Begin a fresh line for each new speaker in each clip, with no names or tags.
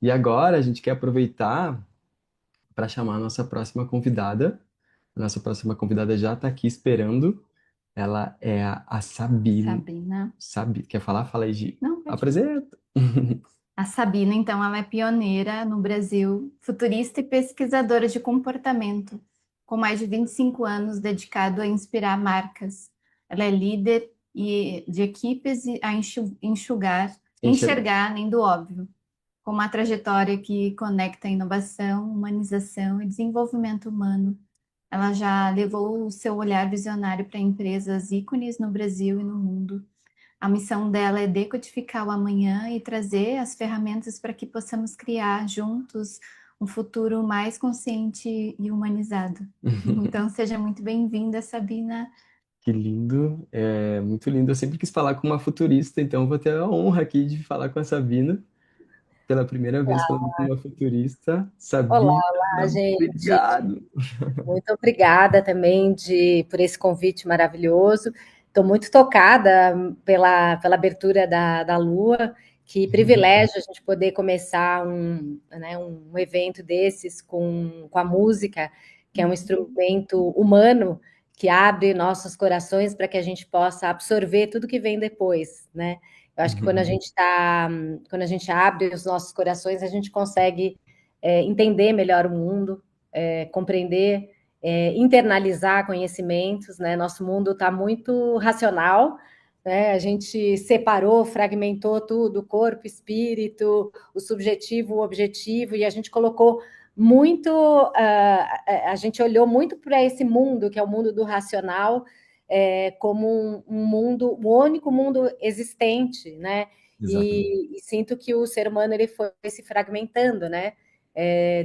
E agora a gente quer aproveitar para chamar a nossa próxima convidada. A nossa próxima convidada já está aqui esperando. Ela é a Sabine.
Sabina.
Quer falar? Fala aí, Gi.
Não, pode falar.
Apresenta.
A Sabina, então, ela é pioneira no Brasil, futurista e pesquisadora de comportamento, com mais de 25 anos dedicado a inspirar marcas. Ela é líder de equipes e a
Enxergar.
enxergar além do óbvio, com uma trajetória que conecta inovação, humanização e desenvolvimento humano. Ela já levou o seu olhar visionário para empresas ícones no Brasil e no mundo. A missão dela é decodificar o amanhã e trazer as ferramentas para que possamos criar juntos um futuro mais consciente e humanizado. Então, seja muito bem-vinda, Sabina.
Que lindo, é muito lindo. Eu sempre quis falar com uma futurista, então eu vou ter a honra aqui de falar com a Sabina pela primeira vez falando com uma futurista.
Olá,
Sabina,
olá, gente.
obrigado.
Muito obrigada também por esse convite maravilhoso. Estou muito tocada pela abertura da Lua. Que privilégio a gente poder começar um evento desses com a música, que é um instrumento humano que abre nossos corações para que a gente possa absorver tudo que vem depois, né? Eu acho que quando a gente abre os nossos corações, a gente consegue entender melhor o mundo, compreender, internalizar conhecimentos, né? Nosso mundo está muito racional, né? A gente separou, fragmentou tudo, corpo, espírito, o subjetivo, o objetivo, e a gente colocou muito, a gente olhou muito para esse mundo, que é o mundo do racional, como um mundo, o único mundo existente, né?
Exatamente.
E sinto que o ser humano ele foi se fragmentando, né?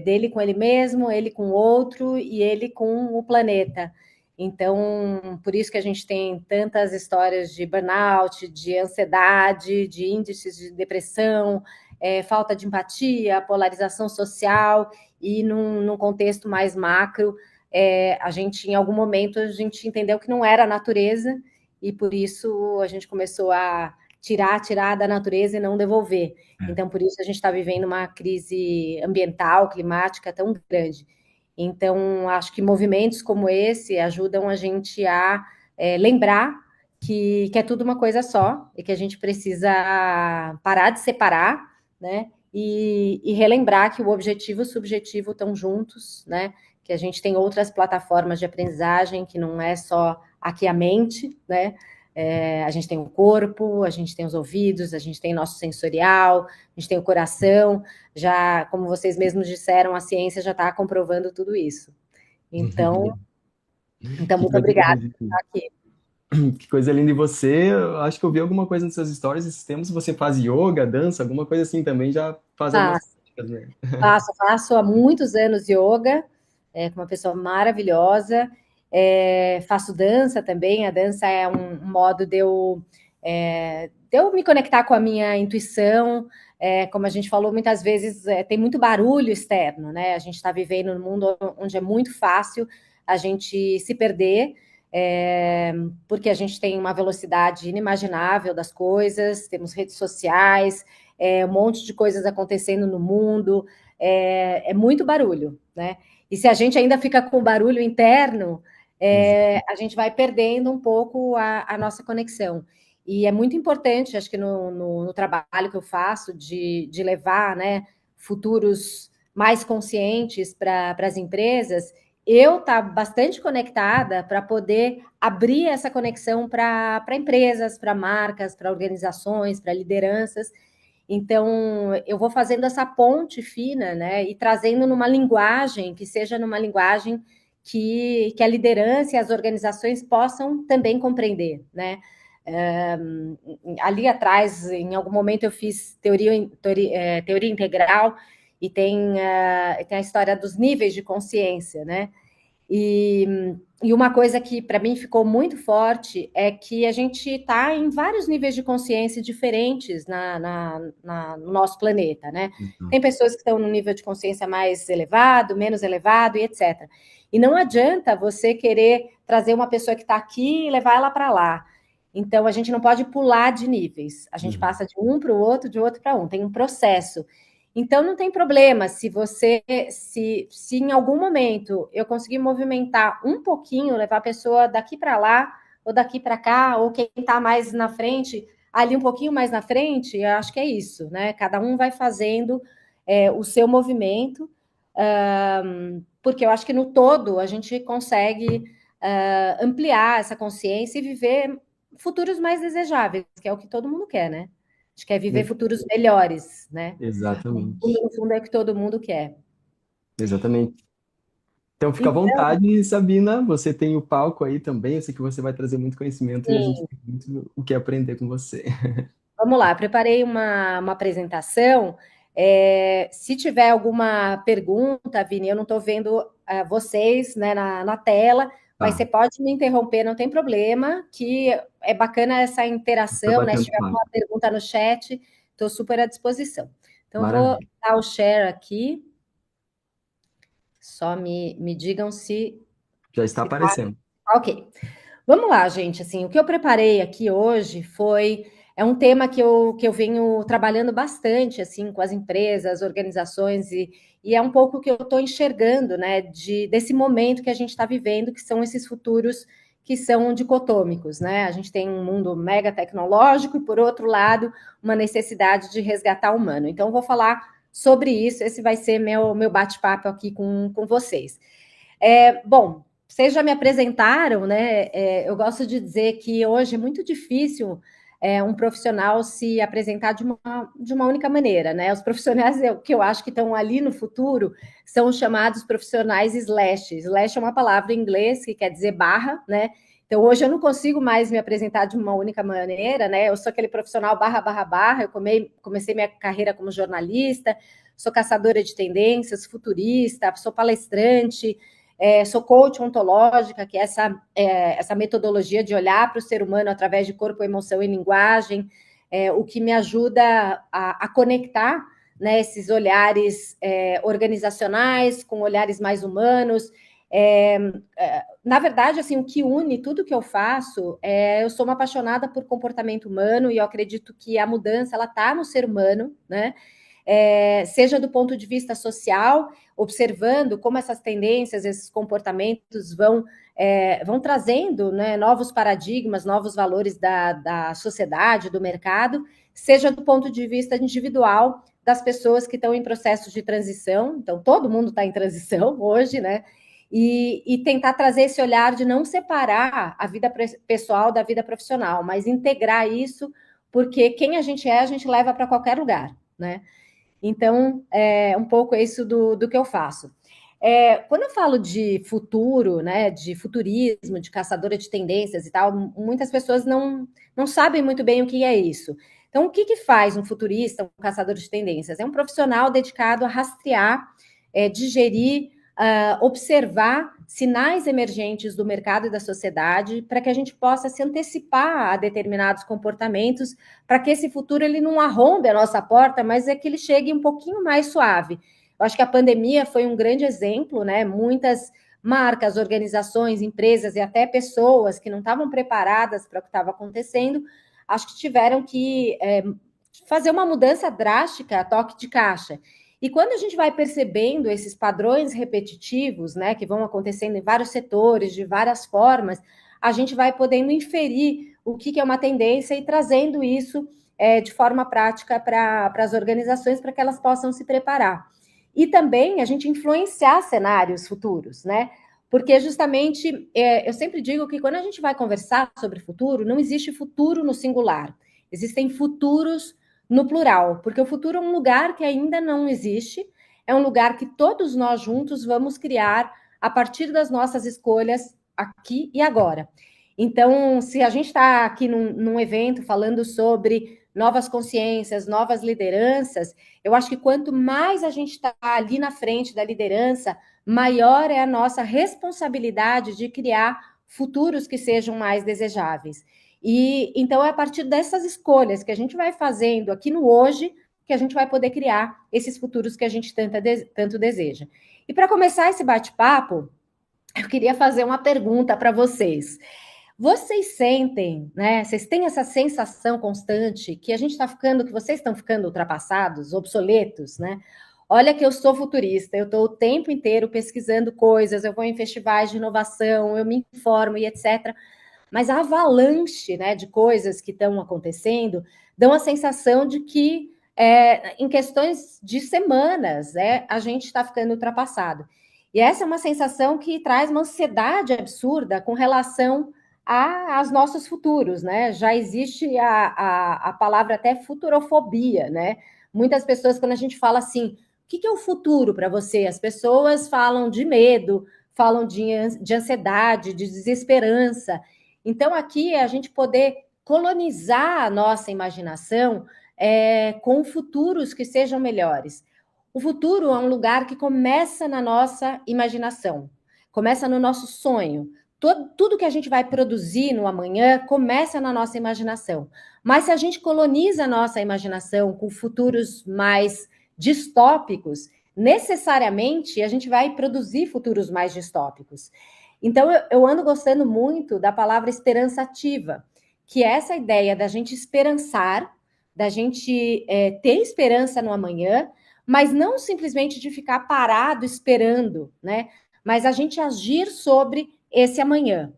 Dele com ele mesmo, ele com o outro e ele com o planeta. Então, por isso que a gente tem tantas histórias de burnout, de ansiedade, de índices de depressão, falta de empatia, polarização social e num contexto mais macro, a gente, em algum momento, a gente entendeu que não era a natureza e por isso a gente começou a tirar da natureza e não devolver.
É.
Então, por isso a gente está vivendo uma crise ambiental, climática tão grande. Então, acho que movimentos como esse ajudam a gente a lembrar que é tudo uma coisa só e que a gente precisa parar de separar, né? E relembrar que o objetivo e o subjetivo estão juntos, né? Que a gente tem outras plataformas de aprendizagem, que não é só aqui a mente, né? A gente tem o corpo, a gente tem os ouvidos, a gente tem nosso sensorial, a gente tem o coração. Já, como vocês mesmos disseram, a ciência já está comprovando tudo isso. Então,
Que
muito
coisa
obrigada
linda.
por estar aqui.
Que coisa linda. E você, eu acho que eu vi alguma coisa nas suas histórias esses tempos. Você faz yoga, dança, alguma coisa assim também, já faz algumas
Faço,
práticas, né?
faço há muitos anos yoga, com uma pessoa maravilhosa. Faço dança também. A dança é um modo de eu me conectar com a minha intuição. Como a gente falou, muitas vezes tem muito barulho externo, né? A gente está vivendo num mundo onde é muito fácil a gente se perder, porque a gente tem uma velocidade inimaginável das coisas, temos redes sociais, um monte de coisas acontecendo no mundo, é muito barulho, né? E se a gente ainda fica com o barulho interno, a gente vai perdendo um pouco a nossa conexão. E é muito importante, acho que no trabalho que eu faço, de levar, né, futuros mais conscientes para as empresas, eu estar bastante conectada para poder abrir essa conexão para empresas, para marcas, para organizações, para lideranças. Então, eu vou fazendo essa ponte fina, né, e trazendo numa linguagem que seja numa linguagem que a liderança e as organizações possam também compreender, né? Ali atrás, em algum momento, eu fiz teoria integral e tem a história dos níveis de consciência, né? E, e uma coisa que para mim ficou muito forte é que a gente está em vários níveis de consciência diferentes no nosso planeta, né? Tem
Exato.
pessoas que estão no nível de consciência mais elevado, menos elevado e etc. E não adianta você querer trazer uma pessoa que está aqui e levar ela para lá. Então, a gente não pode pular de níveis. A gente
Uhum.
passa de um para o outro, de outro para um. Tem um processo. Então, não tem problema se em algum momento eu conseguir movimentar um pouquinho, levar a pessoa daqui para lá, ou daqui para cá, ou quem está mais na frente, ali um pouquinho mais na frente, eu acho que é isso, né? Cada um vai fazendo o seu movimento, porque eu acho que no todo a gente consegue ampliar essa consciência e viver futuros mais desejáveis, que é o que todo mundo quer, né? A gente quer viver futuros melhores, né?
Exatamente.
No fundo é o que todo mundo quer.
Exatamente. Então, fica à
Então,
vontade, Sabina. Você tem o palco aí também. Eu sei que você vai trazer muito conhecimento e a gente
sim,
tem muito o que aprender com você.
vamos lá. Preparei uma apresentação. Se tiver alguma pergunta, Vini, eu não estou vendo vocês, né, na tela, mas você
Tá,
pode me interromper, não tem problema, que é bacana essa
super
interação, né? Se
bacana,
tiver
claro.
alguma pergunta no chat, estou super à disposição. Então, vou
Maravilha.
dar o share aqui. Só me digam
Já está
se tá.
aparecendo.
Ok. Vamos lá, gente. Assim, o que eu preparei aqui hoje é um tema que eu venho trabalhando bastante assim com as empresas, organizações e é um pouco o que eu estou enxergando, né, desse momento que a gente está vivendo, que são esses futuros que são dicotômicos, né? A gente tem um mundo mega tecnológico e, por outro lado, uma necessidade de resgatar o humano. Então, eu vou falar sobre isso. Esse vai ser meu bate-papo aqui com vocês. Bom, vocês já me apresentaram, né? Eu gosto de dizer que hoje é muito difícil um profissional se apresentar de uma única maneira, né? Os profissionais que eu acho que estão ali no futuro são os chamados profissionais slash. Slash é uma palavra em inglês que quer dizer barra, né? Então, hoje eu não consigo mais me apresentar de uma única maneira, né? Eu sou aquele profissional barra, barra, barra. Eu comecei minha carreira como jornalista, sou caçadora de tendências, futurista, sou palestrante, sou coach ontológica, que é essa metodologia de olhar para o ser humano através de corpo, emoção e linguagem, o que me ajuda a conectar, né, esses olhares organizacionais com olhares mais humanos. Na verdade, assim, o que une tudo que eu faço eu sou uma apaixonada por comportamento humano e eu acredito que a mudança ela está no ser humano, né? Seja do ponto de vista social, observando como essas tendências, esses comportamentos vão trazendo, né, novos paradigmas, novos valores da sociedade, do mercado, seja do ponto de vista individual das pessoas que estão em processos de transição, então todo mundo está em transição hoje, né? E tentar trazer esse olhar de não separar a vida pessoal da vida profissional, mas integrar isso, porque quem a gente leva para qualquer lugar, né? Então, é um pouco isso do que eu faço. Quando eu falo de futuro, né, de futurismo, de caçadora de tendências e tal, muitas pessoas não sabem muito bem o que é isso. Então, o que faz um futurista, um caçador de tendências? É um profissional dedicado a rastrear, digerir, observar sinais emergentes do mercado e da sociedade para que a gente possa se antecipar a determinados comportamentos para que esse futuro ele não arrombe a nossa porta, mas é que ele chegue um pouquinho mais suave. Eu acho que a pandemia foi um grande exemplo, né? Muitas marcas, organizações, empresas e até pessoas que não estavam preparadas para o que estava acontecendo, acho que tiveram que fazer uma mudança drástica a toque de caixa. E quando a gente vai percebendo esses padrões repetitivos, né, que vão acontecendo em vários setores, de várias formas, a gente vai podendo inferir o que é uma tendência e trazendo isso de forma prática para as organizações, para que elas possam se preparar. E também a gente influenciar cenários futuros, né? Porque justamente eu sempre digo que quando a gente vai conversar sobre futuro, não existe futuro no singular, existem futuros no plural, porque o futuro é um lugar que ainda não existe, é um lugar que todos nós juntos vamos criar a partir das nossas escolhas aqui e agora. Então, se a gente está aqui num evento falando sobre novas consciências, novas lideranças, eu acho que quanto mais a gente está ali na frente da liderança, maior é a nossa responsabilidade de criar futuros que sejam mais desejáveis. E então é a partir dessas escolhas que a gente vai fazendo aqui no hoje que a gente vai poder criar esses futuros que a gente tanto deseja. E para começar esse bate-papo, eu queria fazer uma pergunta para vocês. Vocês sentem, né? Vocês têm essa sensação constante que a gente está ficando, que vocês estão ficando ultrapassados, obsoletos, né? Olha que eu sou futurista, eu estou o tempo inteiro pesquisando coisas, eu vou em festivais de inovação, eu me informo e etc. Mas a avalanche, né, de coisas que estão acontecendo dão a sensação de que em questões de semanas, a gente está ficando ultrapassado. E essa é uma sensação que traz uma ansiedade absurda com relação aos nossos futuros, né? Já existe a palavra até futurofobia, né? Muitas pessoas, quando a gente fala assim, o que é o futuro para você? As pessoas falam de medo, falam de ansiedade, de desesperança. Então, aqui é a gente poder colonizar a nossa imaginação com futuros que sejam melhores. O futuro é um lugar que começa na nossa imaginação, começa no nosso sonho. Tudo que a gente vai produzir no amanhã começa na nossa imaginação. Mas se a gente coloniza a nossa imaginação com futuros mais distópicos, necessariamente a gente vai produzir futuros mais distópicos. Então, eu ando gostando muito da palavra esperançativa, que é essa ideia da gente esperançar, da gente ter esperança no amanhã, mas não simplesmente de ficar parado esperando, né? Mas a gente agir sobre esse amanhã.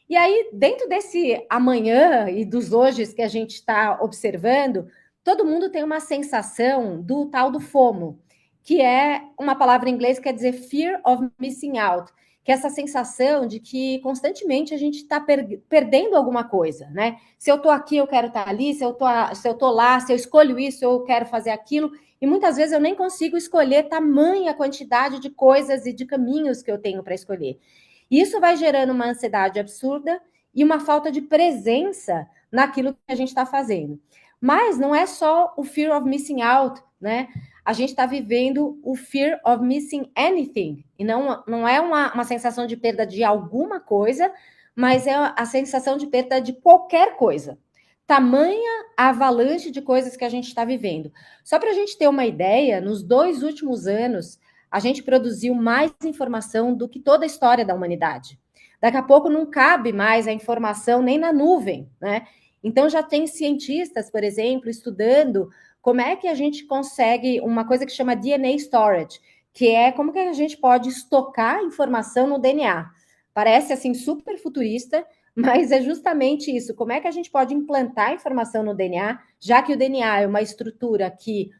E aí, dentro desse amanhã e dos hojes que a gente está observando, todo mundo tem uma sensação do tal do FOMO, que é uma palavra em inglês que quer dizer Fear of Missing Out, que é essa sensação de que constantemente a gente está perdendo alguma coisa, né? Se eu estou aqui, eu quero estar ali, se eu estou lá, se eu escolho isso, eu quero fazer aquilo, e muitas vezes eu nem consigo escolher tamanha quantidade de coisas e de caminhos que eu tenho para escolher. E isso vai gerando uma ansiedade absurda e uma falta de presença naquilo que a gente está fazendo. Mas não é só o fear of missing out, né? A gente está vivendo o fear of missing anything. E não é uma sensação de perda de alguma coisa, mas é a sensação de perda de qualquer coisa. Tamanha a avalanche de coisas que a gente está vivendo. Só para a gente ter uma ideia, nos 2 últimos anos, a gente produziu mais informação do que toda a história da humanidade. Daqui a pouco não cabe mais a informação nem na nuvem, né? Então já tem cientistas, por exemplo, estudando como é que a gente consegue uma coisa que chama DNA storage, que é como que a gente pode estocar informação no DNA. Parece assim super futurista, mas é justamente isso. Como é que a gente pode implantar informação no DNA, já que o DNA é uma estrutura que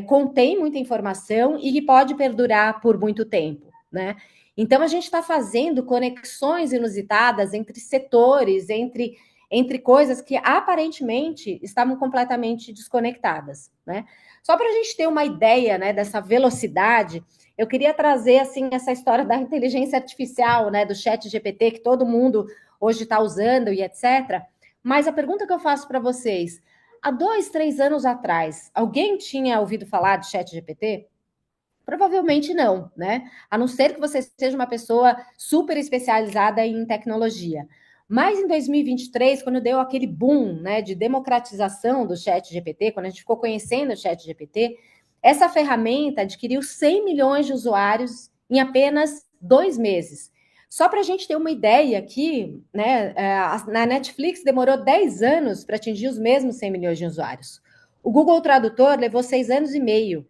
contém muita informação e que pode perdurar por muito tempo, né? Então a gente está fazendo conexões inusitadas entre setores, entre coisas que aparentemente estavam completamente desconectadas, né? Só para a gente ter uma ideia, né, dessa velocidade, eu queria trazer assim essa história da inteligência artificial, né, do chat GPT que todo mundo hoje está usando e etc. Mas a pergunta que eu faço para vocês: há 2, 3 anos atrás, alguém tinha ouvido falar de chat GPT? Provavelmente não, né? A não ser que você seja uma pessoa super especializada em tecnologia. Mas em 2023, quando deu aquele boom, né, de democratização do chat GPT, quando a gente ficou conhecendo o chat GPT, essa ferramenta adquiriu 100 milhões de usuários em apenas 2 meses. Só para a gente ter uma ideia aqui, né, na Netflix demorou 10 anos para atingir os mesmos 100 milhões de usuários. O Google Tradutor levou 6 anos e meio.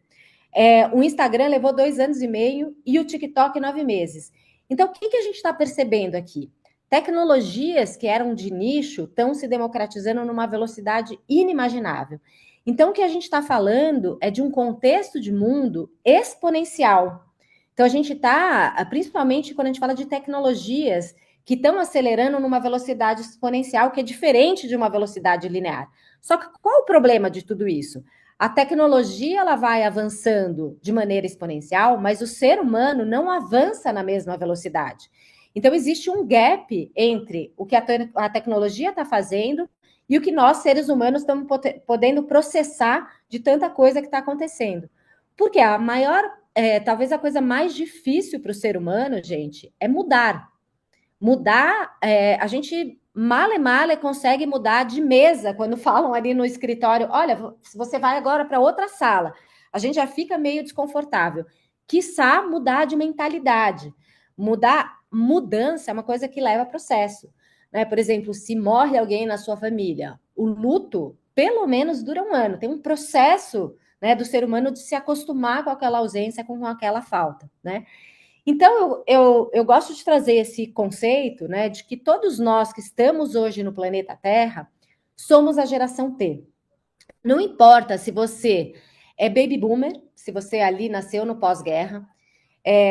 O Instagram levou 2 anos e meio e o TikTok 9 meses. Então, o que a gente está percebendo aqui? Tecnologias que eram de nicho estão se democratizando numa velocidade inimaginável. Então, o que a gente está falando é de um contexto de mundo exponencial. Então, a gente está, principalmente quando a gente fala de tecnologias que estão acelerando numa velocidade exponencial, que é diferente de uma velocidade linear. Só que qual o problema de tudo isso? A tecnologia ela vai avançando de maneira exponencial, mas o ser humano não avança na mesma velocidade. Então, existe um gap entre o que a tecnologia está fazendo e o que nós, seres humanos, estamos podendo processar de tanta coisa que está acontecendo. Porque a maior, talvez a coisa mais difícil para o ser humano, gente, é mudar. Mudar, a gente male consegue mudar de mesa quando falam ali no escritório, olha, você vai agora para outra sala. A gente já fica meio desconfortável. Quiçá mudar de mentalidade. Mudança é uma coisa que leva processo. né? Por exemplo, se morre alguém na sua família, o luto, pelo menos, dura 1 ano. Tem um processo, né, do ser humano de se acostumar com aquela ausência, com aquela falta, né? Então, eu gosto de trazer esse conceito, né, de que todos nós que estamos hoje no planeta Terra somos a geração T. Não importa se você é baby boomer, se você ali nasceu no pós-guerra,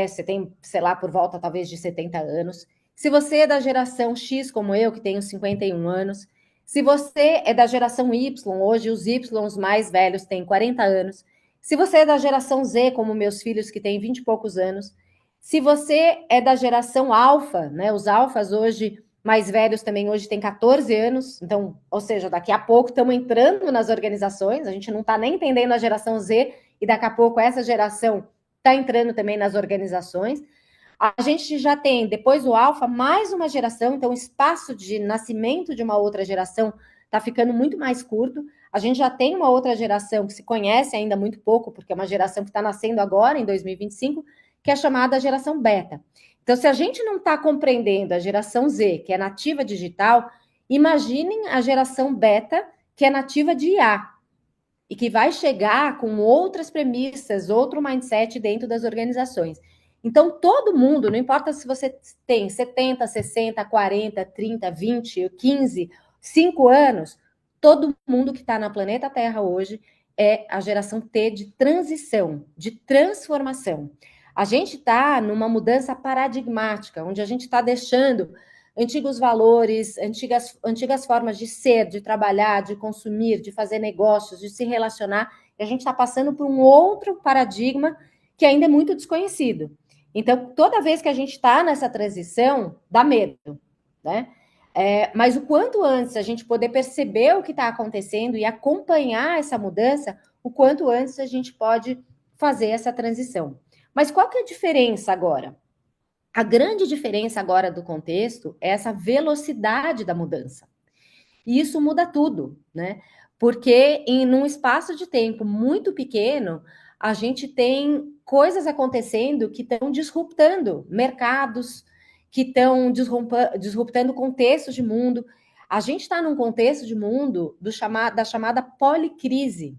você tem, sei lá, por volta talvez de 70 anos. Se você é da geração X, como eu, que tenho 51 anos. Se você é da geração Y, hoje os Ys mais velhos têm 40 anos. Se você é da geração Z, como meus filhos, que têm 20 e poucos anos. Se você é da geração alfa, né? Os alfas hoje, mais velhos também, hoje têm 14 anos. Então, ou seja, daqui a pouco estamos entrando nas organizações. A gente não está nem entendendo a geração Z e daqui a pouco essa geração está entrando também nas organizações. A gente já tem, depois do alfa, mais uma geração, então o espaço de nascimento de uma outra geração está ficando muito mais curto. A gente já tem uma outra geração que se conhece ainda muito pouco, porque é uma geração que está nascendo agora, em 2025, que é chamada geração beta. Então, se a gente não está compreendendo a geração Z, que é nativa digital, imaginem a geração beta, que é nativa de IA, e que vai chegar com outras premissas, outro mindset dentro das organizações. Então, todo mundo, não importa se você tem 70, 60, 40, 30, 20, 15, 5 anos, todo mundo que está na planeta Terra hoje é a geração T de transição, de transformação. A gente está numa mudança paradigmática, onde a gente está deixando antigos valores, antigas formas de ser, de trabalhar, de consumir, de fazer negócios, de se relacionar, e a gente está passando por um outro paradigma que ainda é muito desconhecido. Então, toda vez que a gente está nessa transição, dá medo, né? Mas o quanto antes a gente poder perceber o que está acontecendo e acompanhar essa mudança, o quanto antes a gente pode fazer essa transição. Mas qual que é a diferença agora? A grande diferença agora do contexto é essa velocidade da mudança. E isso muda tudo, né? Porque num espaço de tempo muito pequeno, a gente tem coisas acontecendo que estão disruptando mercados, que estão disruptando contextos de mundo. A gente está num contexto de mundo da chamada policrise.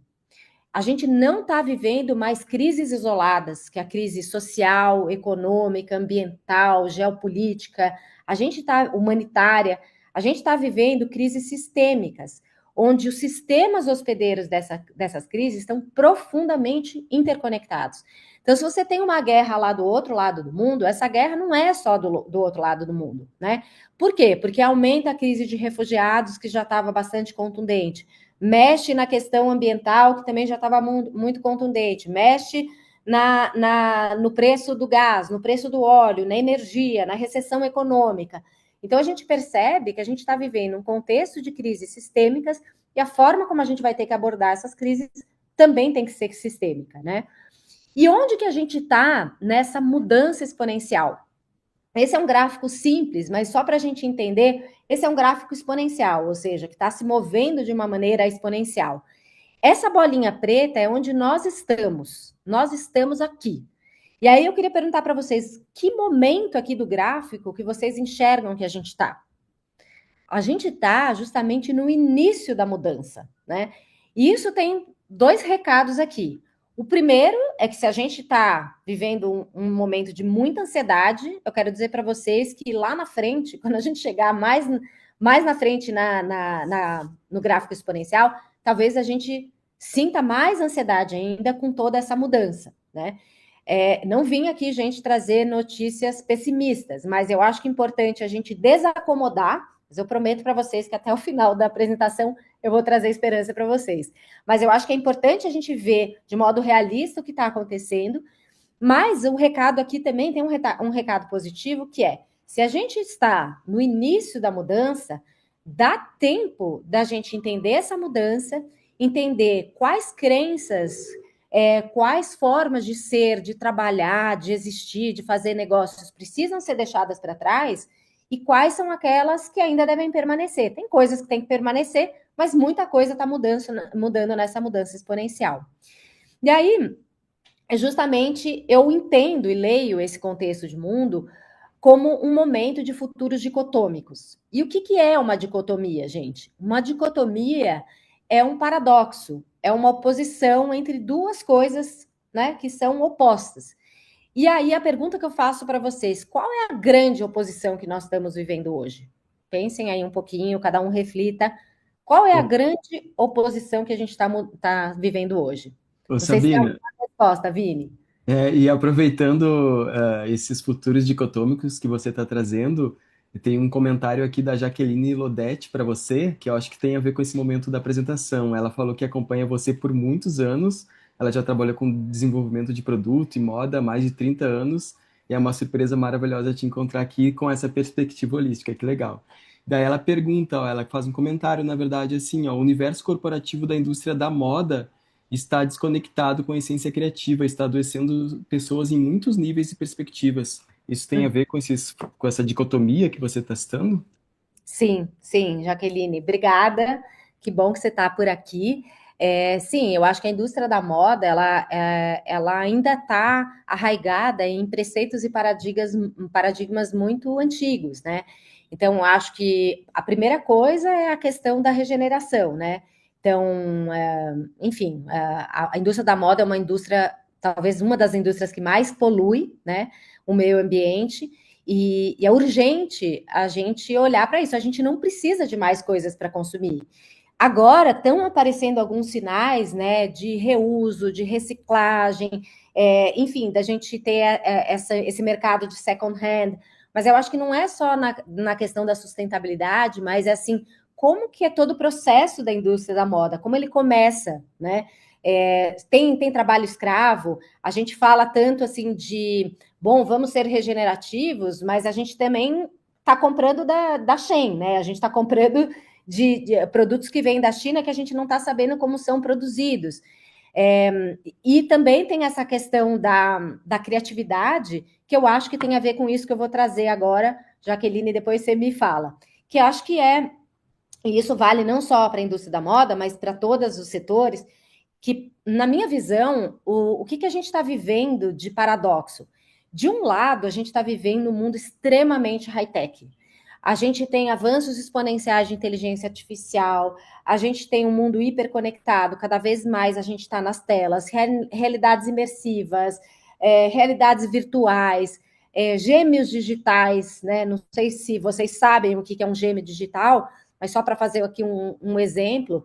A gente não está vivendo mais crises isoladas, que é a crise social, econômica, ambiental, geopolítica, a gente está humanitária, a gente está vivendo crises sistêmicas, onde os sistemas hospedeiros dessas crises estão profundamente interconectados. Então, se você tem uma guerra lá do outro lado do mundo, essa guerra não é só do outro lado do mundo, né? Por quê? Porque aumenta a crise de refugiados, que já estava bastante contundente, mexe na questão ambiental, que também já estava muito contundente, mexe no preço do gás, no preço do óleo, na energia, na recessão econômica. Então, a gente percebe que a gente está vivendo um contexto de crises sistêmicas e a forma como a gente vai ter que abordar essas crises também tem que ser sistêmica, né? E onde que a gente está nessa mudança exponencial? Esse é um gráfico simples, mas só para a gente entender, esse é um gráfico exponencial, ou seja, que está se movendo de uma maneira exponencial. Essa bolinha preta é onde nós estamos aqui. E aí eu queria perguntar para vocês, que momento aqui do gráfico que vocês enxergam que a gente está? A gente está justamente no início da mudança, né? E isso tem 2 recados aqui. O primeiro é que se a gente está vivendo um momento de muita ansiedade, eu quero dizer para vocês que lá na frente, quando a gente chegar mais na frente no gráfico exponencial, talvez a gente sinta mais ansiedade ainda com toda essa mudança, né? Não vim aqui, gente, trazer notícias pessimistas, mas eu acho que é importante a gente desacomodar. Mas eu prometo para vocês que até o final da apresentação eu vou trazer esperança para vocês. Mas eu acho que é importante a gente ver de modo realista o que está acontecendo. Mas o recado aqui também tem um recado positivo, que é, se a gente está no início da mudança, dá tempo da gente entender essa mudança, entender quais crenças, quais formas de ser, de trabalhar, de existir, de fazer negócios precisam ser deixadas para trás, e quais são aquelas que ainda devem permanecer. Tem coisas que têm que permanecer, mas muita coisa está mudando nessa mudança exponencial. E aí, justamente, eu entendo e leio esse contexto de mundo como um momento de futuros dicotômicos. E o que é uma dicotomia, gente? Uma dicotomia é um paradoxo, é uma oposição entre duas coisas, né, que são opostas. E aí a pergunta que eu faço para vocês, qual é a grande oposição que nós estamos vivendo hoje? Pensem aí um pouquinho, cada um reflita. Qual é a
Ô,
grande oposição que a gente está vivendo hoje?
ô,
Não sei se tem
Sabina,
alguma resposta, Vini.
e aproveitando esses futuros dicotômicos que você está trazendo, tem um comentário aqui da Jaqueline Lodete para você, que eu acho que tem a ver com esse momento da apresentação. Ela falou que acompanha você por muitos anos, ela já trabalha com desenvolvimento de produto e moda há mais de 30 anos, e é uma surpresa maravilhosa te encontrar aqui com essa perspectiva holística, que legal. Daí ela pergunta, ó, ela faz um comentário, na verdade, assim, ó, o universo corporativo da indústria da moda está desconectado com a essência criativa, está adoecendo pessoas em muitos níveis e perspectivas. Isso tem a ver com essa dicotomia que você está citando?
Sim, sim, Jaqueline, obrigada. Que bom que você está por aqui. Sim, eu acho que a indústria da moda ela ainda está arraigada em preceitos e paradigmas muito antigos, né? Então, eu acho que a primeira coisa é a questão da regeneração, né? Então, enfim, a indústria da moda é uma indústria, talvez uma das indústrias que mais polui, né? O meio ambiente. E é urgente a gente olhar para isso. A gente não precisa de mais coisas para consumir. Agora estão aparecendo alguns sinais, né, de reuso, de reciclagem, enfim, da gente ter esse mercado de second hand. Mas eu acho que não é só na questão da sustentabilidade, mas é assim, como que é todo o processo da indústria da moda, como ele começa, né? Tem trabalho escravo, a gente fala tanto assim de bom, vamos ser regenerativos, mas a gente também está comprando da Shein, né? A gente está comprando de produtos que vêm da China que a gente não está sabendo como são produzidos. E também tem essa questão da criatividade, que eu acho que tem a ver com isso que eu vou trazer agora, Jaqueline, depois você me fala. Que eu acho que e isso vale não só para a indústria da moda, mas para todos os setores, que, na minha visão, o que a gente está vivendo de paradoxo? De um lado, a gente está vivendo um mundo extremamente high-tech. A gente tem avanços exponenciais de inteligência artificial, a gente tem um mundo hiperconectado, cada vez mais a gente está nas telas, realidades imersivas, realidades virtuais, gêmeos digitais, né? Não sei se vocês sabem o que é um gêmeo digital, mas só para fazer aqui um exemplo,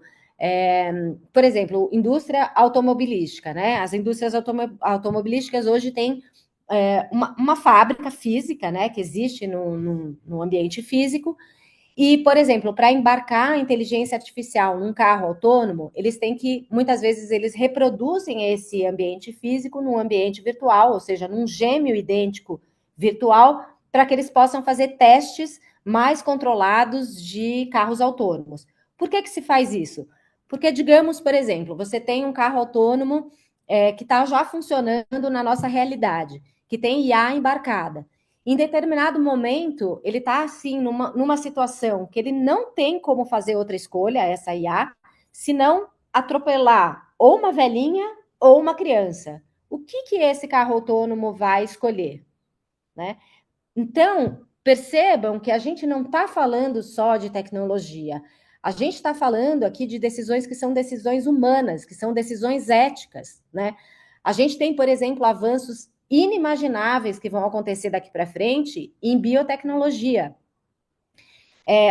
por exemplo, indústria automobilística, né? As indústrias automobilísticas hoje têm uma fábrica física, né? Que existe no ambiente físico. E, por exemplo, para embarcar a inteligência artificial num carro autônomo, eles têm que, muitas vezes, eles reproduzem esse ambiente físico num ambiente virtual, ou seja, num gêmeo idêntico virtual, para que eles possam fazer testes mais controlados de carros autônomos. Por que se faz isso? Porque, digamos, por exemplo, você tem um carro autônomo que está já funcionando na nossa realidade, que tem IA embarcada. Em determinado momento, ele está assim, numa situação que ele não tem como fazer outra escolha, essa IA, senão atropelar ou uma velhinha ou uma criança. O que esse carro autônomo vai escolher? Né? Então, percebam que a gente não está falando só de tecnologia. A gente está falando aqui de decisões que são decisões humanas, que são decisões éticas, né? A gente tem, por exemplo, avanços inimagináveis que vão acontecer daqui para frente em biotecnologia.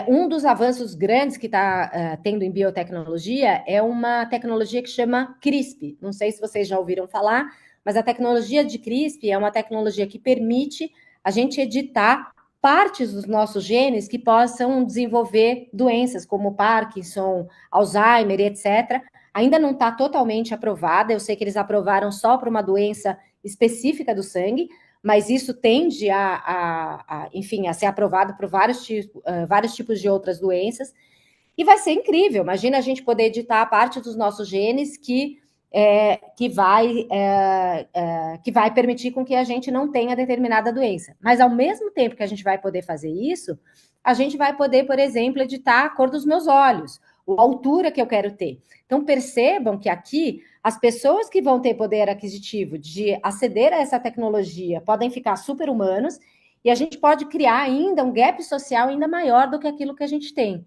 Um dos avanços grandes que está tendo em biotecnologia é uma tecnologia que chama CRISP. Não sei se vocês já ouviram falar, mas a tecnologia de CRISP é uma tecnologia que permite a gente editar partes dos nossos genes que possam desenvolver doenças como Parkinson, Alzheimer, etc. Ainda não está totalmente aprovada. Eu sei que eles aprovaram só para uma doença específica do sangue, mas isso tende enfim, a ser aprovado por vários tipos de outras doenças, e vai ser incrível. Imagina a gente poder editar a parte dos nossos genes que vai permitir com que a gente não tenha determinada doença. Mas, ao mesmo tempo que a gente vai poder fazer isso, a gente vai poder, por exemplo, editar a cor dos meus olhos, a altura que eu quero ter. Então, percebam que aqui as pessoas que vão ter poder aquisitivo de aceder a essa tecnologia podem ficar super-humanos, e a gente pode criar ainda um gap social ainda maior do que aquilo que a gente tem.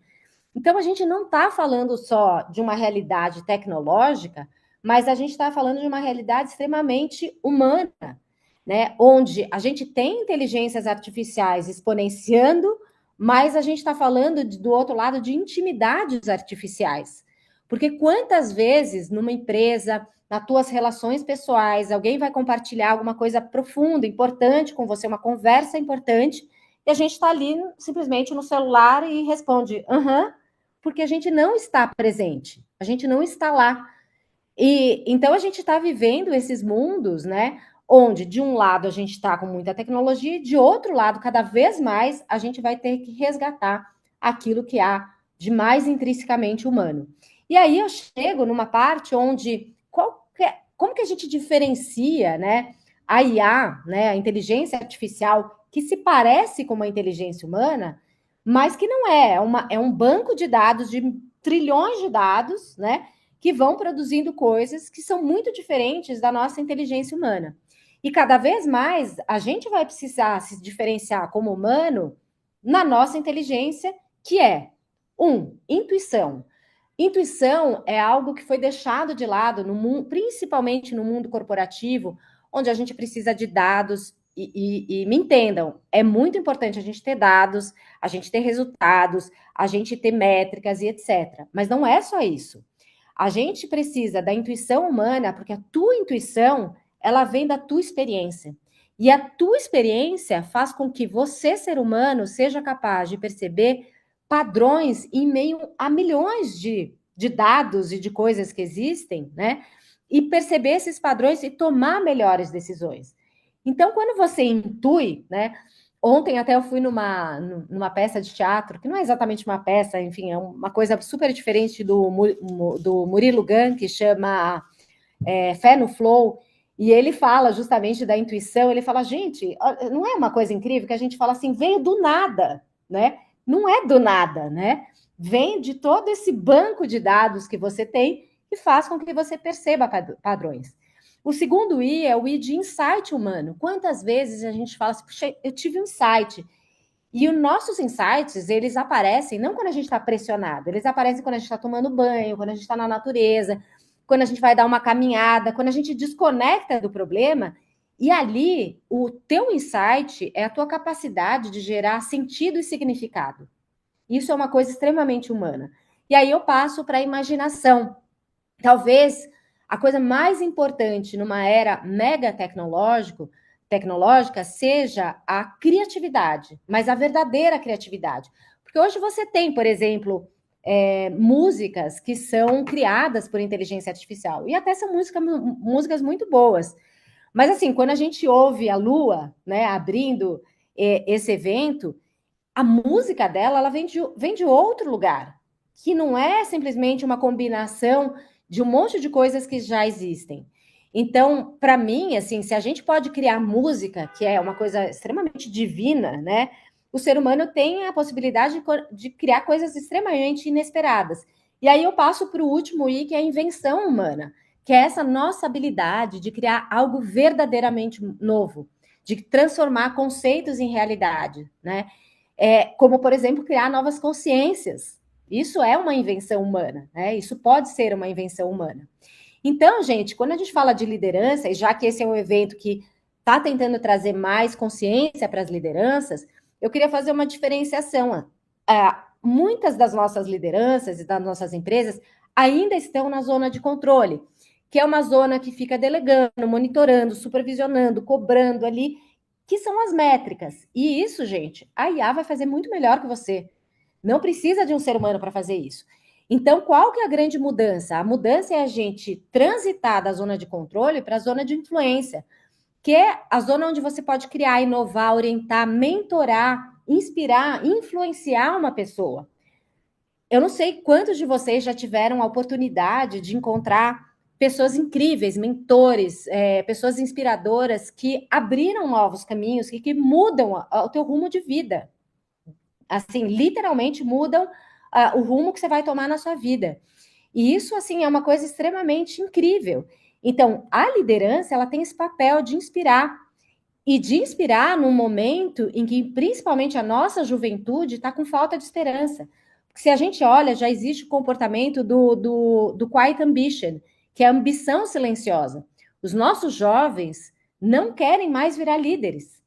Então, a gente não está falando só de uma realidade tecnológica, mas a gente está falando de uma realidade extremamente humana, né? Onde a gente tem inteligências artificiais exponenciando, mas a gente está falando do outro lado de intimidades artificiais. Porque quantas vezes numa empresa, nas tuas relações pessoais, alguém vai compartilhar alguma coisa profunda, importante com você, uma conversa importante, e a gente está ali simplesmente no celular e responde, aham, porque a gente não está presente, a gente não está lá. E então a gente está vivendo esses mundos, né? Onde de um lado a gente está com muita tecnologia, e de outro lado, cada vez mais a gente vai ter que resgatar aquilo que há de mais intrinsecamente humano. E aí eu chego numa parte onde como que a gente diferencia, né, a IA, né, a inteligência artificial, que se parece com uma inteligência humana, mas que não é, é um banco de dados, de trilhões de dados, né, que vão produzindo coisas que são muito diferentes da nossa inteligência humana. E cada vez mais a gente vai precisar se diferenciar como humano na nossa inteligência, que é, intuição. Intuição é algo que foi deixado de lado, no mundo, principalmente no mundo corporativo, onde a gente precisa de dados. E me entendam, é muito importante a gente ter dados, a gente ter resultados, a gente ter métricas e etc. Mas não é só isso. A gente precisa da intuição humana, porque a tua intuição, ela vem da tua experiência. E a tua experiência faz com que você, ser humano, seja capaz de perceber padrões em meio a milhões de dados e de coisas que existem, né? E perceber esses padrões e tomar melhores decisões. Então, quando você intui, né? Ontem até eu fui numa peça de teatro, que não é exatamente uma peça, enfim, é uma coisa super diferente do Murilo Gun, que chama Fé no Flow, e ele fala justamente da intuição, ele fala, gente, não é uma coisa incrível que a gente fala assim, veio do nada, né? Não é do nada, né? Vem de todo esse banco de dados que você tem e faz com que você perceba padrões. O segundo I é o I de insight humano. Quantas vezes a gente fala assim, puxa, eu tive um insight. E os nossos insights, eles aparecem não quando a gente está pressionado, eles aparecem quando a gente está tomando banho, quando a gente está na natureza, quando a gente vai dar uma caminhada, quando a gente desconecta do problema. E ali, o teu insight é a tua capacidade de gerar sentido e significado. Isso é uma coisa extremamente humana. E aí eu passo para a imaginação. Talvez a coisa mais importante numa era mega tecnológica seja a criatividade, mas a verdadeira criatividade. Porque hoje você tem, por exemplo, músicas que são criadas por inteligência artificial, e até são músicas muito boas. Mas assim, quando a gente ouve a Lua, né, abrindo esse evento, a música dela ela vem de outro lugar, que não é simplesmente uma combinação de um monte de coisas que já existem. Então, para mim, assim, se a gente pode criar música, que é uma coisa extremamente divina, né? O ser humano tem a possibilidade de criar coisas extremamente inesperadas. E aí eu passo para o último I, que é a invenção humana, que é essa nossa habilidade de criar algo verdadeiramente novo, de transformar conceitos em realidade, né? Como, por exemplo, criar novas consciências. Isso é uma invenção humana, né? Isso pode ser uma invenção humana. Então, gente, quando a gente fala de liderança, e já que esse é um evento que está tentando trazer mais consciência para as lideranças, eu queria fazer uma diferenciação. Muitas das nossas lideranças e das nossas empresas ainda estão na zona de controle, que é uma zona que fica delegando, monitorando, supervisionando, cobrando ali, que são as métricas. E isso, gente, a IA vai fazer muito melhor que você. Não precisa de um ser humano para fazer isso. Então, qual que é a grande mudança? A mudança é a gente transitar da zona de controle para a zona de influência, que é a zona onde você pode criar, inovar, orientar, mentorar, inspirar, influenciar uma pessoa. Eu não sei quantos de vocês já tiveram a oportunidade de encontrar pessoas incríveis, mentores, pessoas inspiradoras que abriram novos caminhos, que mudam o teu rumo de vida. Assim, literalmente mudam o rumo que você vai tomar na sua vida. E isso, assim, é uma coisa extremamente incrível. Então, a liderança, ela tem esse papel de inspirar. e de inspirar num momento em que, principalmente, a nossa juventude está com falta de esperança. Porque se a gente olha, já existe o comportamento do quiet ambition, que é a ambição silenciosa. Os nossos jovens não querem mais virar líderes.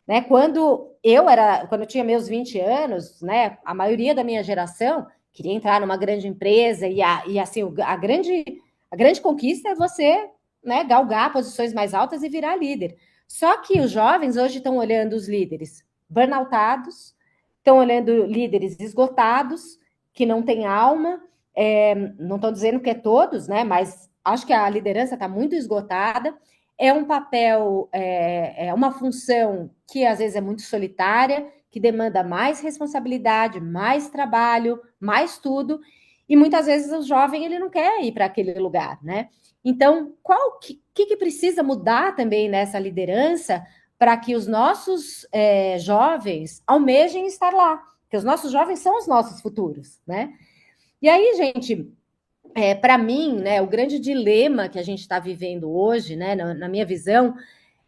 Né? Quando eu tinha meus 20 anos, né, a maioria da minha geração queria entrar numa grande empresa e assim, a grande conquista é você, né, galgar posições mais altas e virar líder. Só que os jovens hoje estão olhando os líderes burnoutados, estão olhando líderes esgotados, que não têm alma, não estou dizendo que é todos, né, mas acho que a liderança está muito esgotada, é um papel, é uma função que às vezes é muito solitária, que demanda mais responsabilidade, mais trabalho, mais tudo, e muitas vezes o jovem ele não quer ir para aquele lugar, né? Então, que precisa mudar também nessa liderança para que os nossos jovens almejem estar lá? Porque os nossos jovens são os nossos futuros, né? E aí, gente, para mim, né, o grande dilema que a gente está vivendo hoje, né, na minha visão,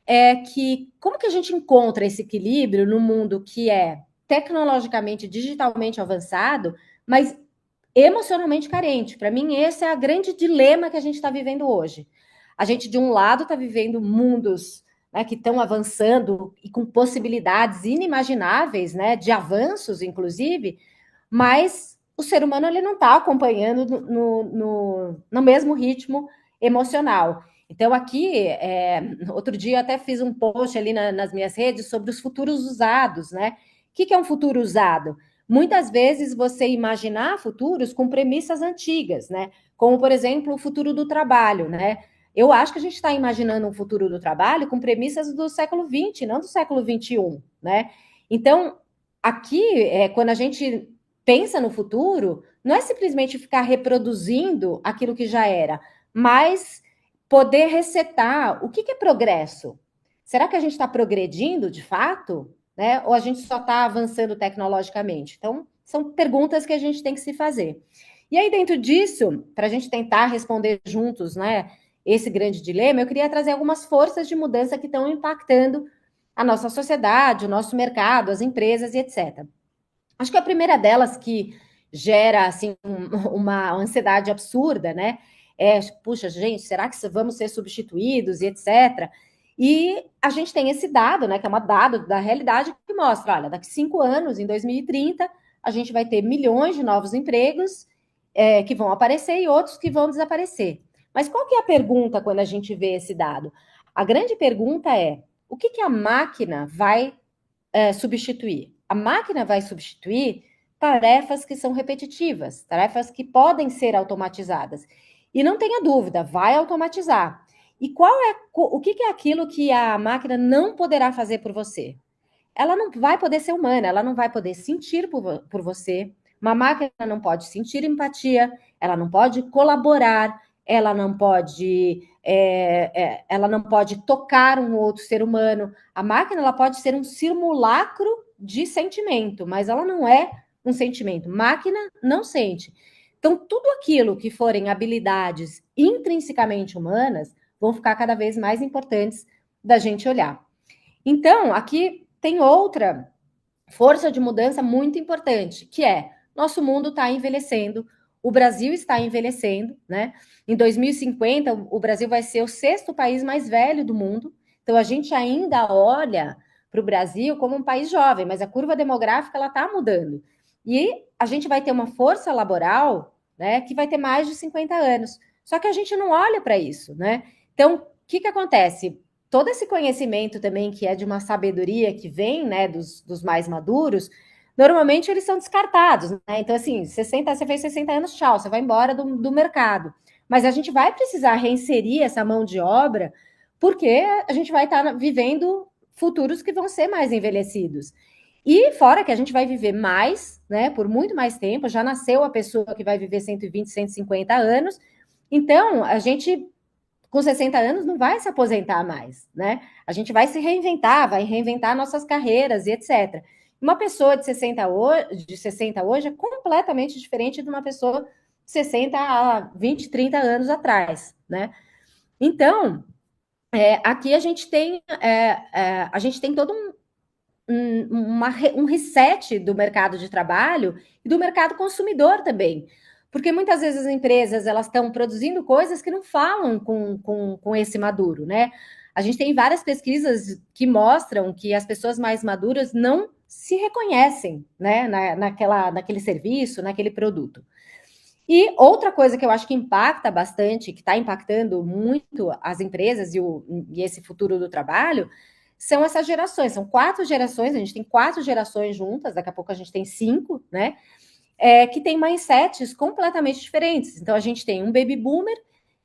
é que como que a gente encontra esse equilíbrio no mundo que é tecnologicamente, digitalmente avançado, mas emocionalmente carente? Para mim, esse é o grande dilema que a gente está vivendo hoje. A gente, de um lado, está vivendo mundos, né, que estão avançando e com possibilidades inimagináveis, né, de avanços, inclusive, mas o ser humano ele não está acompanhando no mesmo ritmo emocional. Então, aqui, outro dia eu até fiz um post ali nas minhas redes sobre os futuros usados, né? O que é um futuro usado? Muitas vezes você imaginar futuros com premissas antigas, né? Como, por exemplo, o futuro do trabalho, né? Eu acho que a gente está imaginando um futuro do trabalho com premissas do século XX, não do século XXI, né? Então, aqui, quando a gente pensa no futuro, não é simplesmente ficar reproduzindo aquilo que já era, mas poder resetar. O que é progresso? Será que a gente está progredindo de fato? Né? Ou a gente só está avançando tecnologicamente? Então, são perguntas que a gente tem que se fazer. E aí, dentro disso, para a gente tentar responder juntos, né, esse grande dilema, eu queria trazer algumas forças de mudança que estão impactando a nossa sociedade, o nosso mercado, as empresas e etc. Acho que a primeira delas que gera assim uma ansiedade absurda, né? Puxa, gente, será que vamos ser substituídos e etc. E a gente tem esse dado, né? Que é um dado da realidade que mostra, olha, daqui 5 anos, em 2030, a gente vai ter milhões de novos empregos que vão aparecer e outros que vão desaparecer. Mas qual que é a pergunta quando a gente vê esse dado? A grande pergunta é: o que a máquina vai substituir? A máquina vai substituir tarefas que são repetitivas, tarefas que podem ser automatizadas. E não tenha dúvida, vai automatizar. E o que é aquilo que a máquina não poderá fazer por você? Ela não vai poder ser humana, ela não vai poder sentir por você. Uma máquina não pode sentir empatia, ela não pode colaborar, ela não pode tocar um outro ser humano. A máquina ela pode ser um simulacro de sentimento, mas ela não é um sentimento. Máquina não sente. Então, tudo aquilo que forem habilidades intrinsecamente humanas vão ficar cada vez mais importantes da gente olhar. Então, aqui tem outra força de mudança muito importante, que é nosso mundo está envelhecendo, o Brasil está envelhecendo, né? Em 2050, o Brasil vai ser o 6º país mais velho do mundo. Então, a gente ainda olha para o Brasil como um país jovem, mas a curva demográfica ela está mudando. E a gente vai ter uma força laboral, né, que vai ter mais de 50 anos. Só que a gente não olha para isso, né? Então, o que acontece? Todo esse conhecimento também, que é de uma sabedoria que vem, né, dos mais maduros, normalmente eles são descartados, né? Então, assim, você fez 60 anos, tchau, você vai embora do mercado. Mas a gente vai precisar reinserir essa mão de obra, porque a gente vai estar vivendo futuros que vão ser mais envelhecidos. E fora que a gente vai viver mais, né, por muito mais tempo, já nasceu a pessoa que vai viver 120, 150 anos, então a gente com 60 anos não vai se aposentar mais, né? A gente vai se reinventar, vai reinventar nossas carreiras e etc. Uma pessoa de 60 hoje é completamente diferente de uma pessoa de 60 a 20, 30 anos atrás, né? Então, aqui a gente tem todo um reset do mercado de trabalho e do mercado consumidor também. Porque muitas vezes as empresas elas estão produzindo coisas que não falam com esse maduro, né? A gente tem várias pesquisas que mostram que as pessoas mais maduras não se reconhecem, né, naquele serviço, naquele produto. E outra coisa que eu acho que impacta bastante, que está impactando muito as empresas e esse futuro do trabalho, são essas gerações. São 4 gerações, a gente tem 4 gerações juntas, daqui a pouco a gente tem 5, né? Que tem mindsets completamente diferentes. Então, a gente tem um baby boomer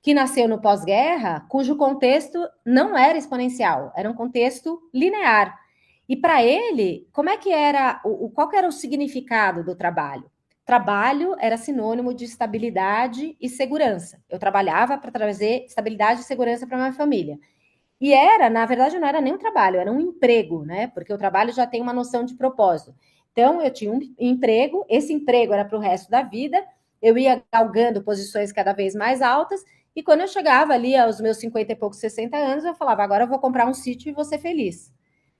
que nasceu no pós-guerra, cujo contexto não era exponencial, era um contexto linear. E para ele, como é que era, qual que era o significado do trabalho? Trabalho era sinônimo de estabilidade e segurança. Eu trabalhava para trazer estabilidade e segurança para minha família. E na verdade, não era nem um trabalho, era um emprego, né? Porque o trabalho já tem uma noção de propósito. Então, eu tinha um emprego, esse emprego era para o resto da vida, eu ia galgando posições cada vez mais altas, e quando eu chegava ali aos meus 50 e poucos, 60 anos, eu falava, agora eu vou comprar um sítio e vou ser feliz.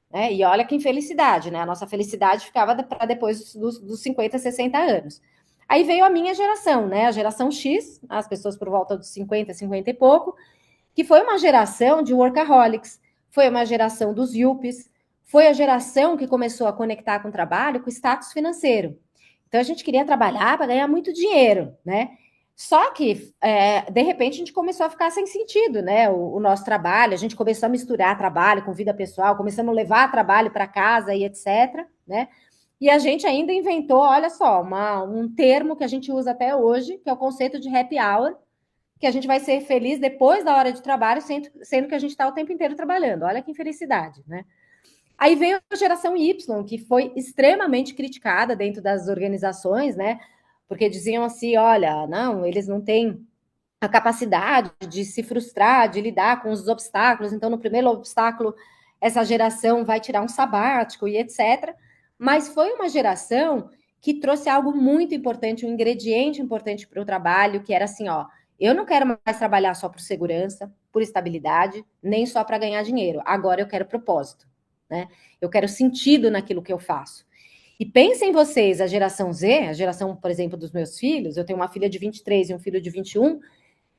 Né? E olha que infelicidade, né? A nossa felicidade ficava para depois dos 50, 60 anos. Aí veio a minha geração, né? A geração X, as pessoas por volta dos 50, 50 e pouco, que foi uma geração de workaholics, foi uma geração dos yuppies, foi a geração que começou a conectar com o trabalho com o status financeiro. Então, a gente queria trabalhar para ganhar muito dinheiro, né? Só que, de repente, a gente começou a ficar sem sentido, né? O nosso trabalho, a gente começou a misturar trabalho com vida pessoal, começamos a levar trabalho para casa e etc, né? E a gente ainda inventou, olha só, um termo que a gente usa até hoje, que é o conceito de happy hour, que a gente vai ser feliz depois da hora de trabalho, sendo que a gente está o tempo inteiro trabalhando. Olha que infelicidade, né? Aí veio a geração Y, que foi extremamente criticada dentro das organizações, né? Porque diziam assim: olha, não, eles não têm a capacidade de se frustrar, de lidar com os obstáculos, então no primeiro obstáculo essa geração vai tirar um sabático e etc. Mas foi uma geração que trouxe algo muito importante, um ingrediente importante para o trabalho, que era assim, ó, eu não quero mais trabalhar só por segurança, por estabilidade, nem só para ganhar dinheiro. Agora eu quero propósito, né? Eu quero sentido naquilo que eu faço. E pensem vocês, a geração Z, a geração, por exemplo, dos meus filhos, eu tenho uma filha de 23 e um filho de 21,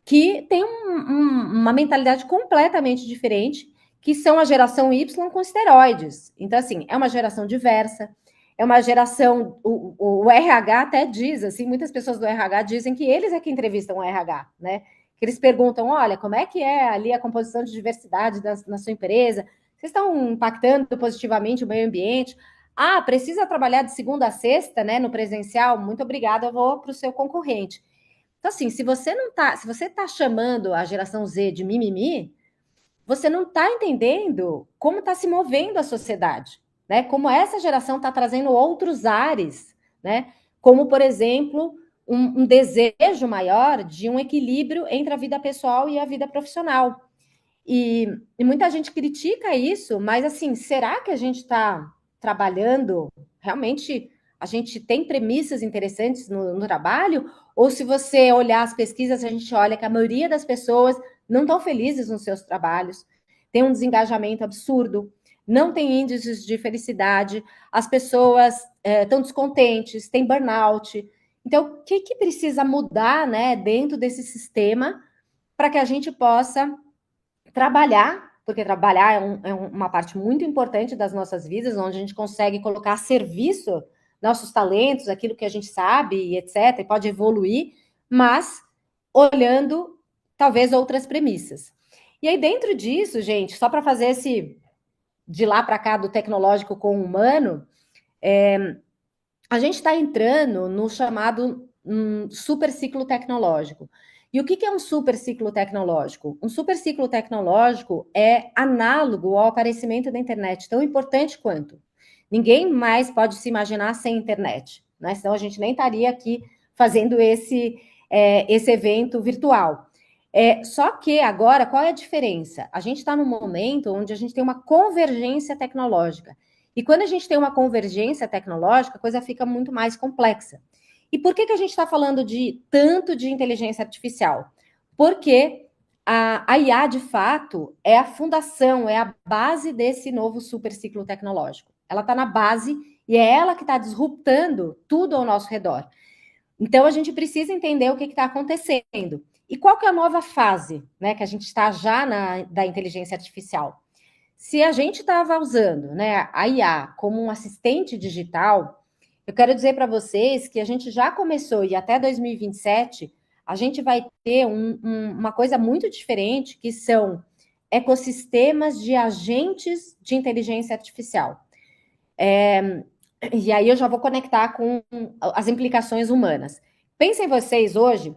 que tem uma mentalidade completamente diferente, que são a geração Y com esteroides. Então, assim, é uma geração diversa, é uma geração... O RH até diz, assim, muitas pessoas do RH dizem que eles é que entrevistam o RH, né? Que eles perguntam, olha, como é que é ali a composição de diversidade na sua empresa? Vocês estão impactando positivamente o meio ambiente? Ah, precisa trabalhar de segunda a sexta, né, no presencial? Muito obrigada, eu vou para o seu concorrente. Então, assim, se você tá chamando a geração Z de mimimi, você não está entendendo como está se movendo a sociedade, né? Como essa geração está trazendo outros ares, né? Como, por exemplo, um desejo maior de um equilíbrio entre a vida pessoal e a vida profissional. E muita gente critica isso, mas assim, será que a gente está trabalhando realmente? A gente tem premissas interessantes no trabalho? Ou se você olhar as pesquisas, a gente olha que a maioria das pessoas não estão felizes nos seus trabalhos, tem um desengajamento absurdo, não tem índices de felicidade, as pessoas estão descontentes, tem burnout. Então, o que precisa mudar, né, dentro desse sistema para que a gente possa trabalhar, porque trabalhar é uma parte muito importante das nossas vidas, onde a gente consegue colocar a serviço nossos talentos, aquilo que a gente sabe e etc, e pode evoluir, mas olhando talvez outras premissas. E aí dentro disso, gente, só para fazer esse de lá para cá do tecnológico com o humano, a gente está entrando no chamado super ciclo tecnológico. E o que é um super ciclo tecnológico? Um super ciclo tecnológico é análogo ao aparecimento da internet, tão importante quanto. Ninguém mais pode se imaginar sem internet, né? Senão a gente nem estaria aqui fazendo esse evento virtual. Só que agora, qual é a diferença? A gente está num momento onde a gente tem uma convergência tecnológica. E quando a gente tem uma convergência tecnológica, a coisa fica muito mais complexa. E por que a gente está falando tanto de inteligência artificial? Porque a IA, de fato, é a fundação, é a base desse novo super ciclo tecnológico. Ela está na base e é ela que está disruptando tudo ao nosso redor. Então, a gente precisa entender o que está acontecendo. E qual que é a nova fase, né, que a gente está já da inteligência artificial? Se a gente estava usando, né, a IA como um assistente digital, eu quero dizer para vocês que a gente já começou, e até 2027, a gente vai ter uma coisa muito diferente, que são ecossistemas de agentes de inteligência artificial. E aí eu já vou conectar com as implicações humanas. Pensem vocês hoje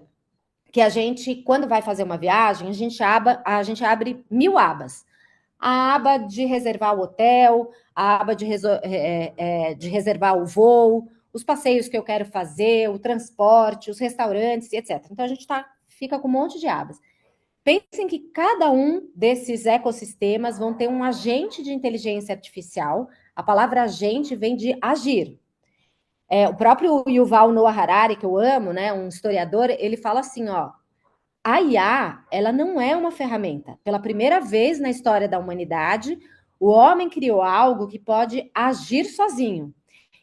que a gente, quando vai fazer uma viagem, a gente abre 1000 abas. A aba de reservar o hotel, a aba de reservar o voo, os passeios que eu quero fazer, o transporte, os restaurantes, etc. Então, a gente fica com um monte de abas. Pensem que cada um desses ecossistemas vão ter um agente de inteligência artificial. A palavra agente vem de agir. O próprio Yuval Noah Harari, que eu amo, né, um historiador, ele fala assim, ó, a IA, ela não é uma ferramenta. Pela primeira vez na história da humanidade, o homem criou algo que pode agir sozinho.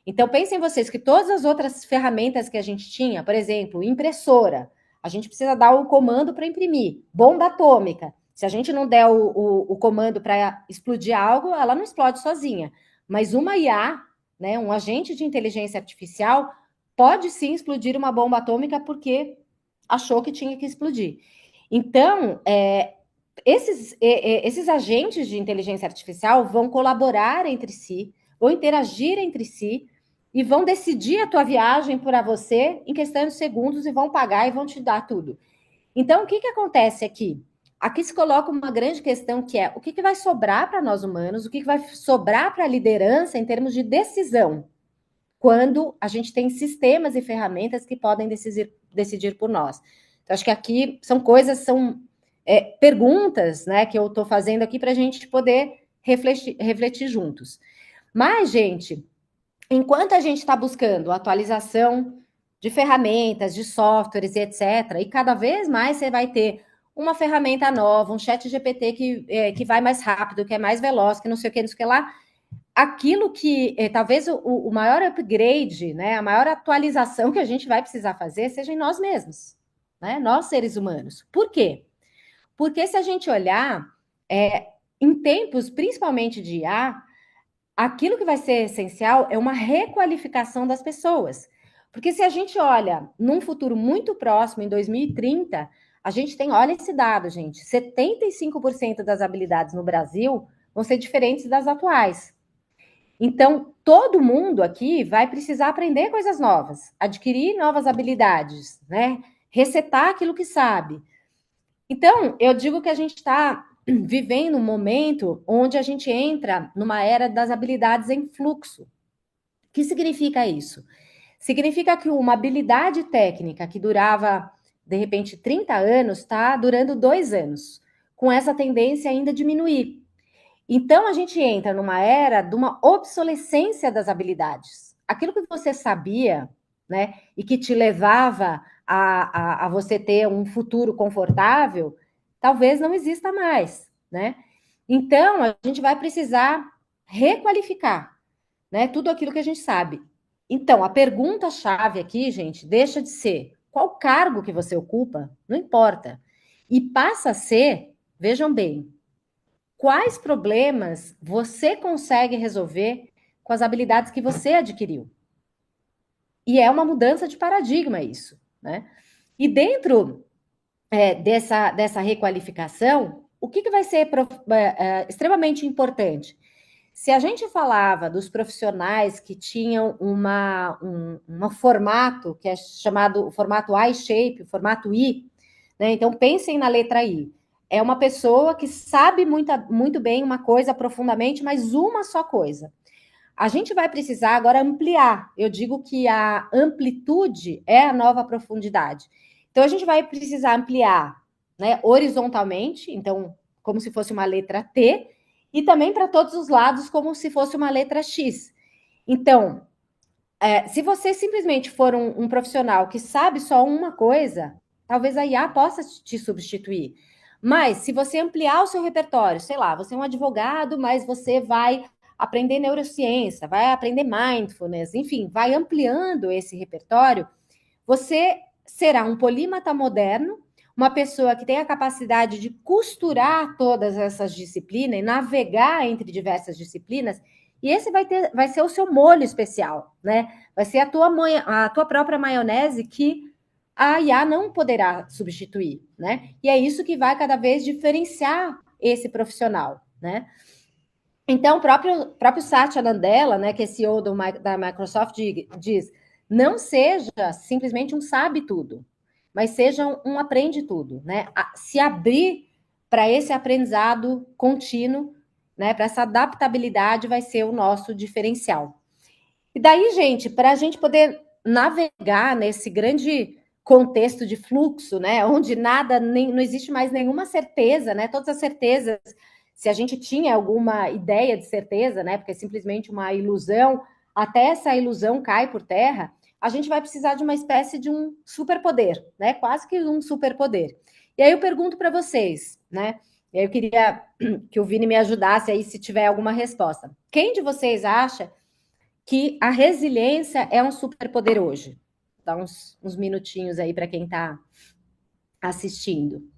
Então, pensem vocês que todas as outras ferramentas que a gente tinha, por exemplo, impressora, a gente precisa dar o comando para imprimir. Bomba atômica, se a gente não der o comando para explodir algo, ela não explode sozinha. Mas uma IA, né, um agente de inteligência artificial, pode sim explodir uma bomba atômica porque achou que tinha que explodir. Então, esses agentes de inteligência artificial vão colaborar entre si, vão interagir entre si e vão decidir a tua viagem para você em questão de segundos e vão pagar e vão te dar tudo. Então, o que acontece aqui? Aqui se coloca uma grande questão que é o que vai sobrar para nós humanos, o que vai sobrar para a liderança em termos de decisão, quando a gente tem sistemas e ferramentas que podem decidir por nós. Então, acho que aqui são perguntas, né, que eu estou fazendo aqui para a gente poder refletir juntos. Mas, gente, enquanto a gente está buscando atualização de ferramentas, de softwares e etc., e cada vez mais você vai ter uma ferramenta nova, um chat GPT que vai mais rápido, que é mais veloz, que não sei o que lá, aquilo que talvez o maior upgrade, né, a maior atualização que a gente vai precisar fazer seja em nós mesmos, né, nós seres humanos. Por quê? Porque se a gente olhar, em tempos, principalmente de IA, aquilo que vai ser essencial é uma requalificação das pessoas. Porque se a gente olha num futuro muito próximo, em 2030, a gente tem, olha esse dado, gente, 75% das habilidades no Brasil vão ser diferentes das atuais. Então, todo mundo aqui vai precisar aprender coisas novas, adquirir novas habilidades, né? Resetar aquilo que sabe. Então, eu digo que a gente está vivendo um momento onde a gente entra numa era das habilidades em fluxo. O que significa isso? Significa que uma habilidade técnica que durava, de repente, 30 anos, está durando 2 anos, com essa tendência ainda a diminuir. Então, a gente entra numa era de uma obsolescência das habilidades. Aquilo que você sabia, né, e que te levava a você ter um futuro confortável, talvez não exista mais, né? Então, a gente vai precisar requalificar, né, tudo aquilo que a gente sabe. Então, a pergunta-chave aqui, gente, deixa de ser qual cargo que você ocupa, não importa, e passa a ser, vejam bem, quais problemas você consegue resolver com as habilidades que você adquiriu. E é uma mudança de paradigma isso, né? E dentro dessa requalificação, o que vai ser extremamente importante? Se a gente falava dos profissionais que tinham um formato que é chamado o formato I-shape, o formato I, né? Então pensem na letra I. É uma pessoa que sabe muito bem uma coisa profundamente, mas uma só coisa. A gente vai precisar agora ampliar. Eu digo que a amplitude é a nova profundidade. Então, a gente vai precisar ampliar, né, horizontalmente, então, como se fosse uma letra T, e também para todos os lados, como se fosse uma letra X. Então, se você simplesmente for um profissional que sabe só uma coisa, talvez a IA possa te substituir. Mas se você ampliar o seu repertório, sei lá, você é um advogado, mas você vai aprender neurociência, vai aprender mindfulness, enfim, vai ampliando esse repertório, você será um polímata moderno, uma pessoa que tem a capacidade de costurar todas essas disciplinas e navegar entre diversas disciplinas, e esse vai ser o seu molho especial, né? Vai ser a tua própria maionese que a IA não poderá substituir, né? E é isso que vai cada vez diferenciar esse profissional, né? Então, o próprio Satya Nadella, né, que é CEO da Microsoft, diz: não seja simplesmente um sabe tudo, mas seja um aprende tudo, né? Se abrir para esse aprendizado contínuo, né? Para essa adaptabilidade vai ser o nosso diferencial. E daí, gente, para a gente poder navegar nesse grande contexto de fluxo, né? Onde não existe mais nenhuma certeza, né? Todas as certezas, se a gente tinha alguma ideia de certeza, né? Porque é simplesmente uma ilusão, até essa ilusão cai por terra, a gente vai precisar de uma espécie de um superpoder, né? Quase que um superpoder. E aí eu pergunto para vocês, né? E aí eu queria que o Vini me ajudasse aí se tiver alguma resposta. Quem de vocês acha que a resiliência é um superpoder hoje? Dá uns minutinhos aí para quem está assistindo.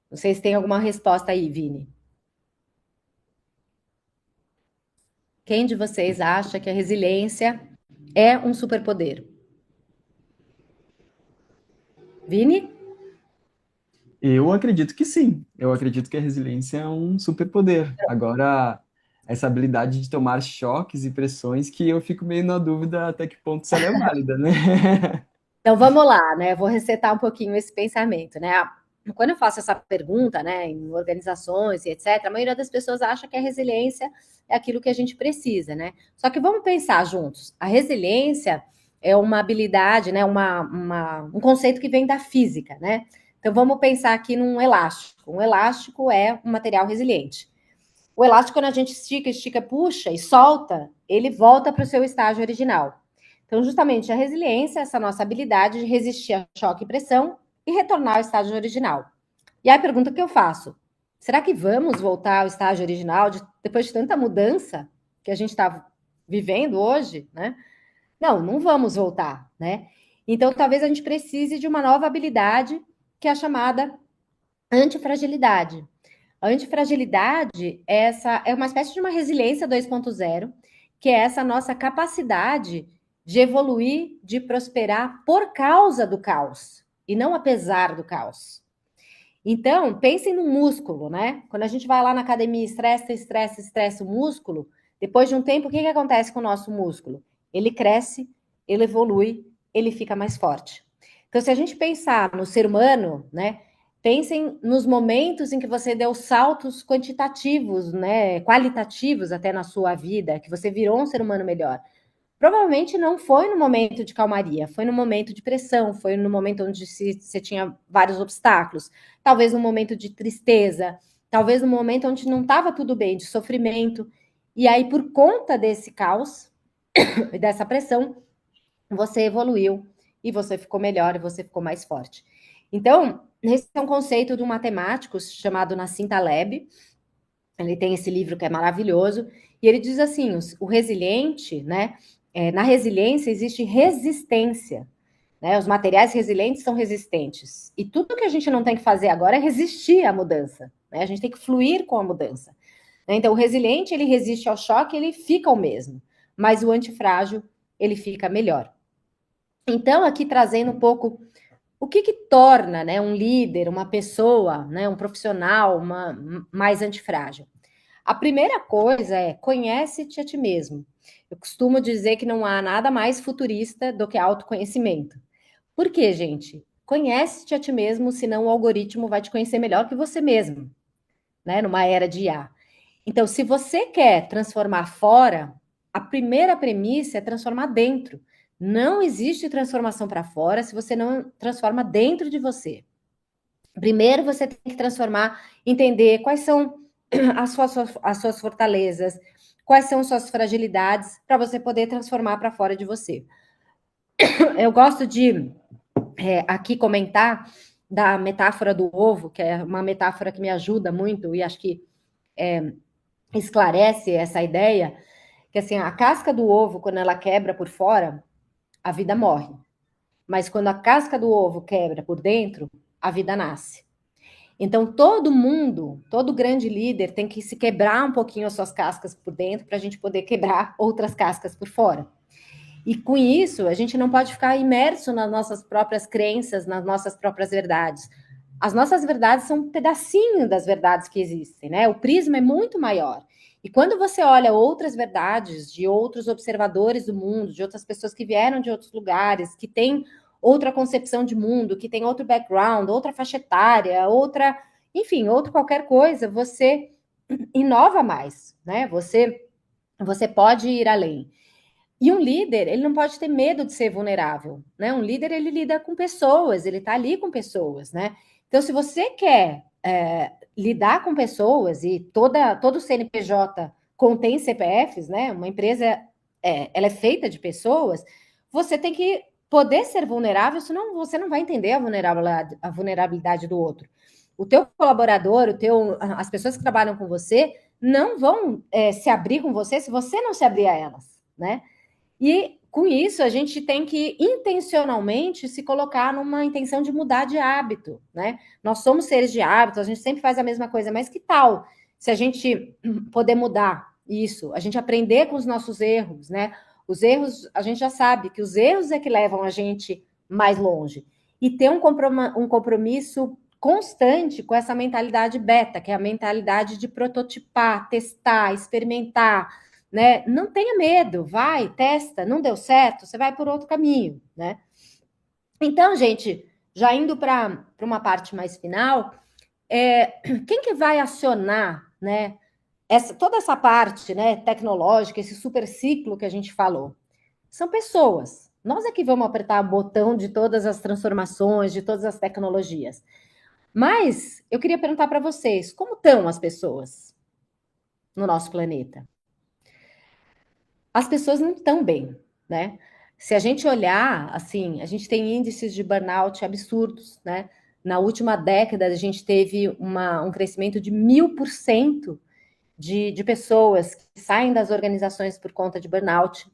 Vocês têm alguma resposta aí, Vini? Quem de vocês acha que a resiliência é um superpoder? Vini?
Eu acredito que sim. Eu acredito que a resiliência é um superpoder. Agora, essa habilidade de tomar choques e pressões que eu fico meio na dúvida até que ponto se ela é válida, né?
Então vamos lá, né? Vou resetar um pouquinho esse pensamento, né? Quando eu faço essa pergunta, né, em organizações e etc., a maioria das pessoas acha que a resiliência é aquilo que a gente precisa, né? Só que vamos pensar juntos. A resiliência é uma habilidade, né, um conceito que vem da física, né? Então vamos pensar aqui num elástico. Um elástico é um material resiliente. O elástico, quando a gente estica, puxa e solta, ele volta para o seu estágio original. Então, justamente, a resiliência é essa nossa habilidade de resistir a choque e pressão e retornar ao estágio original. E aí a pergunta que eu faço: será que vamos voltar ao estágio original depois de tanta mudança que a gente está vivendo hoje, né? Não, não vamos voltar, né? Então, talvez a gente precise de uma nova habilidade que é a chamada antifragilidade. A antifragilidade é uma espécie de uma resiliência 2.0, que é essa nossa capacidade de evoluir, de prosperar por causa do caos e não apesar do caos. Então, pensem no músculo, né? Quando a gente vai lá na academia, estressa o músculo, depois de um tempo, o que acontece com o nosso músculo? Ele cresce, ele evolui, ele fica mais forte. Então, se a gente pensar no ser humano, né? Pensem nos momentos em que você deu saltos quantitativos, né? Qualitativos até na sua vida, que você virou um ser humano melhor. Provavelmente não foi no momento de calmaria, foi no momento de pressão, foi no momento onde você tinha vários obstáculos, talvez no momento de tristeza, talvez no momento onde não estava tudo bem, de sofrimento. E aí, por conta desse caos e dessa pressão, você evoluiu e você ficou melhor e você ficou mais forte. Então, esse é um conceito de um matemático chamado Nassim Taleb. Ele tem esse livro que é maravilhoso, e ele diz assim: o resiliente, né? Na resiliência existe resistência, né? Os materiais resilientes são resistentes. E tudo que a gente não tem que fazer agora é resistir à mudança, né? A gente tem que fluir com a mudança. Né? Então, o resiliente, ele resiste ao choque, ele fica o mesmo. Mas o antifrágil, ele fica melhor. Então, aqui trazendo um pouco o que torna, né, um líder, uma pessoa, né, um profissional mais antifrágil. A primeira coisa é conhece-te a ti mesmo. Eu costumo dizer que não há nada mais futurista do que autoconhecimento. Por quê, gente? Conhece-te a ti mesmo, senão o algoritmo vai te conhecer melhor que você mesmo, né? Numa era de IA. Então, se você quer transformar fora, a primeira premissa é transformar dentro. Não existe transformação para fora se você não transforma dentro de você. Primeiro, você tem que transformar, entender quais são as suas fortalezas, quais são suas fragilidades, para você poder transformar para fora de você. Eu gosto de aqui comentar da metáfora do ovo, que é uma metáfora que me ajuda muito e acho que esclarece essa ideia, que assim, a casca do ovo, quando ela quebra por fora, a vida morre. Mas quando a casca do ovo quebra por dentro, a vida nasce. Então, todo mundo, todo grande líder tem que se quebrar um pouquinho as suas cascas por dentro para a gente poder quebrar outras cascas por fora. E com isso, a gente não pode ficar imerso nas nossas próprias crenças, nas nossas próprias verdades. As nossas verdades são um pedacinho das verdades que existem, né? O prisma é muito maior. E quando você olha outras verdades de outros observadores do mundo, de outras pessoas que vieram de outros lugares, que têm outra concepção de mundo, que têm outro background, outra faixa etária, outra, enfim, outra qualquer coisa, você inova mais, né? Você pode ir além. E um líder, ele não pode ter medo de ser vulnerável, né? Um líder, ele lida com pessoas, ele está ali com pessoas, né? Então, se você quer lidar com pessoas, e todo CNPJ contém CPFs, né? Uma empresa, ela é feita de pessoas, você tem que poder ser vulnerável, senão você não vai entender a vulnerabilidade do outro. O teu colaborador, as pessoas que trabalham com você, não vão se abrir com você se você não se abrir a elas, né? E com isso a gente tem que intencionalmente se colocar numa intenção de mudar de hábito, né? Nós somos seres de hábito, a gente sempre faz a mesma coisa, mas que tal se a gente poder mudar isso, a gente aprender com os nossos erros, né? Os erros, a gente já sabe que os erros é que levam a gente mais longe. E ter um compromisso constante com essa mentalidade beta, que é a mentalidade de prototipar, testar, experimentar, né? Não tenha medo, vai, testa, não deu certo, você vai por outro caminho, né? Então, gente, já indo para uma parte mais final, quem que vai acionar, né? Toda essa parte, né, tecnológica, esse super ciclo que a gente falou, são pessoas. Nós é que vamos apertar o botão de todas as transformações, de todas as tecnologias. Mas eu queria perguntar para vocês, como estão as pessoas no nosso planeta? As pessoas não estão bem, né? Se a gente olhar, assim, a gente tem índices de burnout absurdos, né? Na última década, a gente teve um crescimento de 1000% de pessoas que saem das organizações por conta de burnout.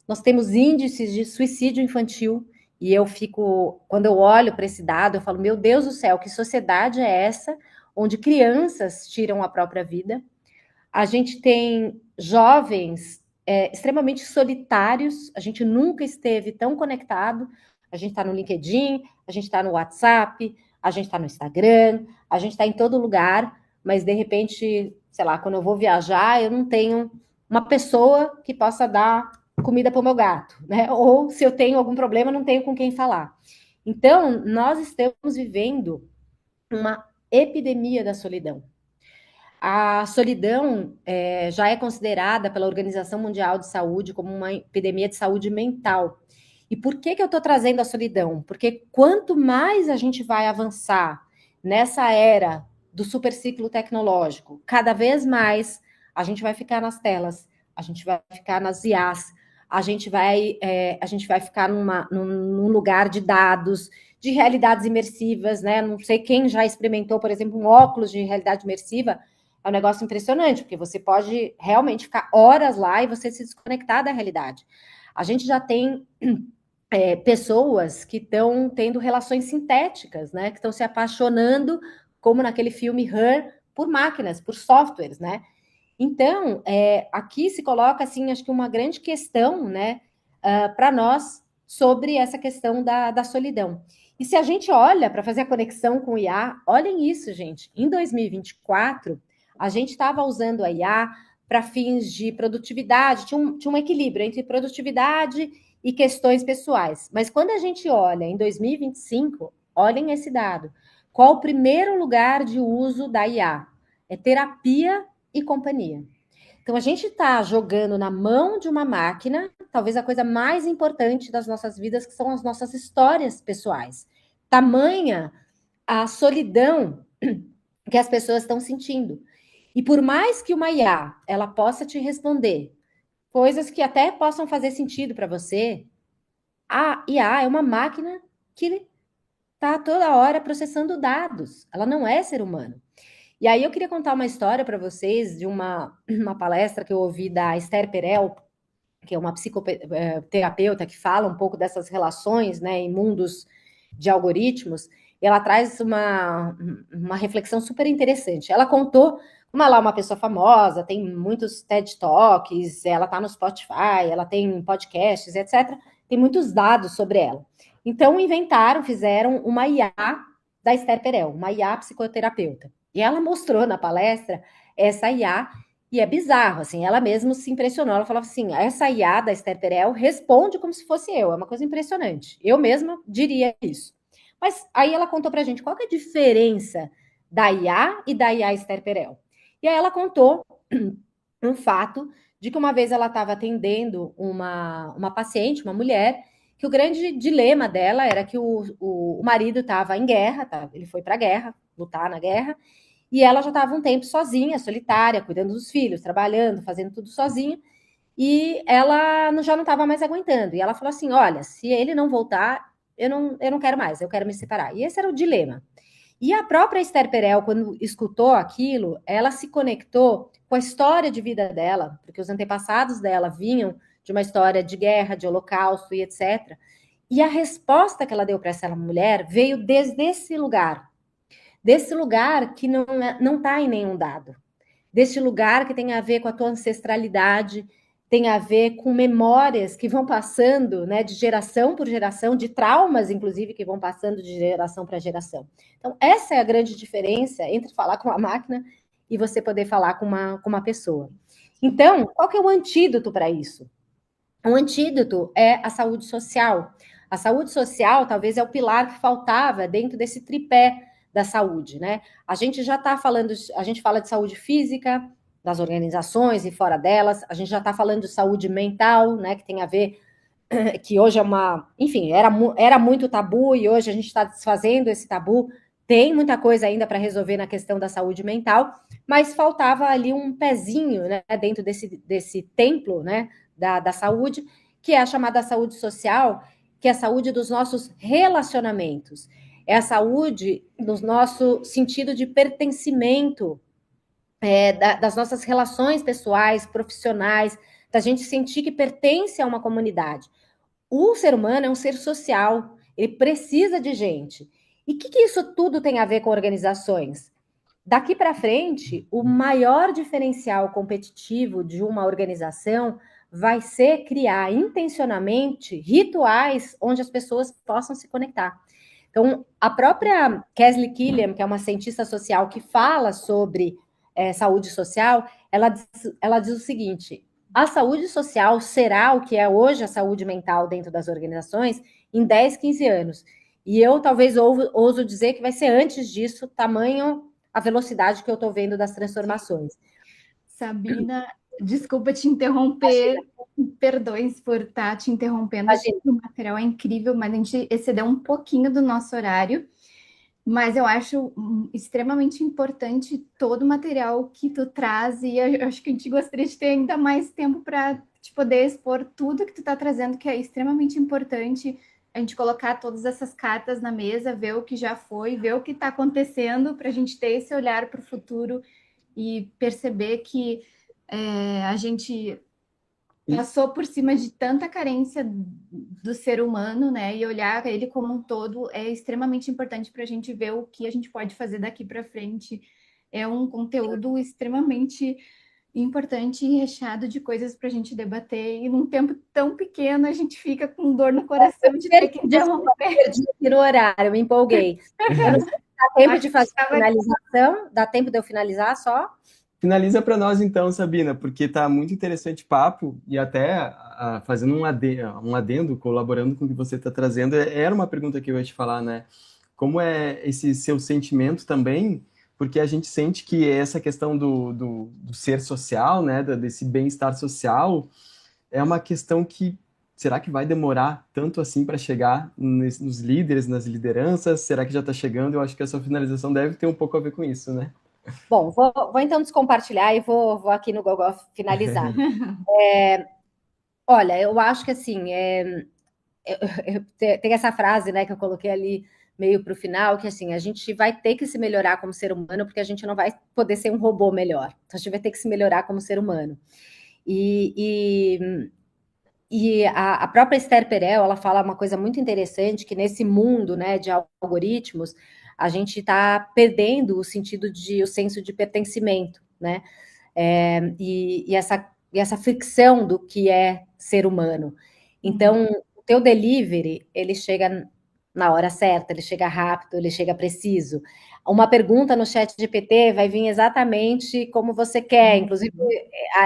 Nós temos índices de suicídio infantil, e quando eu olho para esse dado, eu falo, meu Deus do céu, que sociedade é essa, onde crianças tiram a própria vida? A gente tem jovens extremamente solitários, a gente nunca esteve tão conectado, a gente está no LinkedIn, a gente está no WhatsApp, a gente está no Instagram, a gente está em todo lugar, mas de repente, sei lá, quando eu vou viajar, eu não tenho uma pessoa que possa dar comida para o meu gato, né? Ou se eu tenho algum problema, não tenho com quem falar. Então, nós estamos vivendo uma epidemia da solidão. A solidão já é considerada pela Organização Mundial de Saúde como uma epidemia de saúde mental. E por que eu estou trazendo a solidão? Porque quanto mais a gente vai avançar nessa era do superciclo tecnológico, cada vez mais a gente vai ficar nas telas, a gente vai ficar nas IAs, a gente vai ficar num lugar de dados, de realidades imersivas, né? Não sei quem já experimentou, por exemplo, um óculos de realidade imersiva. É um negócio impressionante, porque você pode realmente ficar horas lá e você se desconectar da realidade. A gente já tem pessoas que estão tendo relações sintéticas, né? Que estão se apaixonando, como naquele filme Her, por máquinas, por softwares, né? Então, aqui se coloca, assim, acho que uma grande questão, né, para nós sobre essa questão da solidão. E se a gente olha para fazer a conexão com o IA, olhem isso, gente. Em 2024, a gente estava usando a IA para fins de produtividade, tinha um equilíbrio entre produtividade e questões pessoais. Mas quando a gente olha em 2025, olhem esse dado. Qual o primeiro lugar de uso da IA? É terapia e companhia. Então, a gente está jogando na mão de uma máquina, talvez a coisa mais importante das nossas vidas, que são as nossas histórias pessoais. Tamanha a solidão que as pessoas estão sentindo. E por mais que uma IA ela possa te responder coisas que até possam fazer sentido para você, a IA é uma máquina que está toda hora processando dados, ela não é ser humano. E aí eu queria contar uma história para vocês de uma palestra que eu ouvi da Esther Perel, que é uma psicoterapeuta que fala um pouco dessas relações, né, em mundos de algoritmos. Ela traz uma reflexão super interessante. Ela contou como ela é uma pessoa famosa, tem muitos TED Talks, ela está no Spotify, ela tem podcasts, etc. Tem muitos dados sobre ela. Então, fizeram uma IA da Esther Perel, uma IA psicoterapeuta. E ela mostrou na palestra essa IA, e é bizarro, assim, ela mesma se impressionou, ela falava assim, essa IA da Esther Perel responde como se fosse eu, é uma coisa impressionante. Eu mesma diria isso. Mas aí ela contou pra gente qual que é a diferença da IA e da IA Esther Perel. E aí ela contou um fato de que uma vez ela estava atendendo uma paciente, uma mulher, que o grande dilema dela era que o marido estava em guerra, ele foi para a guerra, lutar na guerra, e ela já estava um tempo sozinha, solitária, cuidando dos filhos, trabalhando, fazendo tudo sozinha, e ela já não estava mais aguentando. E ela falou assim: olha, se ele não voltar, eu não quero mais, eu quero me separar. E esse era o dilema. E a própria Esther Perel, quando escutou aquilo, ela se conectou com a história de vida dela, porque os antepassados dela vinham de uma história de guerra, de holocausto e etc. E a resposta que ela deu para essa mulher veio desde esse lugar, desse lugar que não está em nenhum dado, desse lugar que tem a ver com a tua ancestralidade, tem a ver com memórias que vão passando, né, de geração por geração, de traumas, inclusive, que vão passando de geração para geração. Então, essa é a grande diferença entre falar com a máquina e você poder falar com uma pessoa. Então, qual que é o antídoto para isso? O antídoto é a saúde social. A saúde social, talvez, é o pilar que faltava dentro desse tripé da saúde, né? A gente já está falando, a gente fala de saúde física, das organizações e fora delas, a gente já está falando de saúde mental, né? Que tem a ver, que hoje é enfim, era muito tabu e hoje a gente está desfazendo esse tabu. Tem muita coisa ainda para resolver na questão da saúde mental, mas faltava ali um pezinho, né, dentro desse templo, né, da saúde, que é a chamada saúde social, que é a saúde dos nossos relacionamentos. É a saúde no nosso sentido de pertencimento, das nossas relações pessoais, profissionais, da gente sentir que pertence a uma comunidade. O ser humano é um ser social, ele precisa de gente. E o que isso tudo tem a ver com organizações? Daqui para frente, o maior diferencial competitivo de uma organização vai ser criar intencionalmente rituais onde as pessoas possam se conectar. Então, a própria Keslie Killian, que é uma cientista social que fala sobre saúde social, ela diz o seguinte: a saúde social será o que é hoje a saúde mental dentro das organizações em 10, 15 anos. E eu talvez ouso dizer que vai ser antes disso, tamanho a velocidade que eu estou vendo das transformações.
Sabina, desculpa te interromper, perdões por estar te interrompendo. Acho que o material é incrível, mas a gente excedeu um pouquinho do nosso horário. Mas eu acho extremamente importante todo o material que tu traz, e eu acho que a gente gostaria de ter ainda mais tempo para te poder expor tudo que tu está trazendo, que é extremamente importante a gente colocar todas essas cartas na mesa, ver o que já foi, ver o que está acontecendo, para a gente ter esse olhar para o futuro e perceber que a gente passou por cima de tanta carência do ser humano, né? E olhar ele como um todo é extremamente importante para a gente ver o que a gente pode fazer daqui para frente. É um conteúdo extremamente importante e recheado de coisas para a gente debater. E num tempo tão pequeno, a gente fica com dor no coração de ter que interromper.
Perdi o horário, eu me empolguei. Eu não sei se dá tempo de fazer a finalização? Dá tempo de eu finalizar só?
Finaliza para nós então, Sabina, porque está muito interessante o papo e até fazendo um adendo, colaborando com o que você está trazendo, era uma pergunta que eu ia te falar, né? Como é esse seu sentimento também? Porque a gente sente que essa questão do ser social, né, desse bem-estar social, é uma questão que será que vai demorar tanto assim para chegar nos líderes, nas lideranças? Será que já está chegando? Eu acho que a sua finalização deve ter um pouco a ver com isso, né?
Bom, vou então descompartilhar e vou aqui no Gogó finalizar. Olha, eu acho que assim, tem essa frase, né, que eu coloquei ali meio para o final, que assim, a gente vai ter que se melhorar como ser humano, porque a gente não vai poder ser um robô melhor. Então, a gente vai ter que se melhorar como ser humano. E, a própria Esther Perel, ela fala uma coisa muito interessante, que nesse mundo, né, de algoritmos, a gente está perdendo o senso de pertencimento, né? Essa fricção do que é ser humano. Então, o teu delivery, ele chega na hora certa, ele chega rápido, ele chega preciso. Uma pergunta no chat GPT vai vir exatamente como você quer, inclusive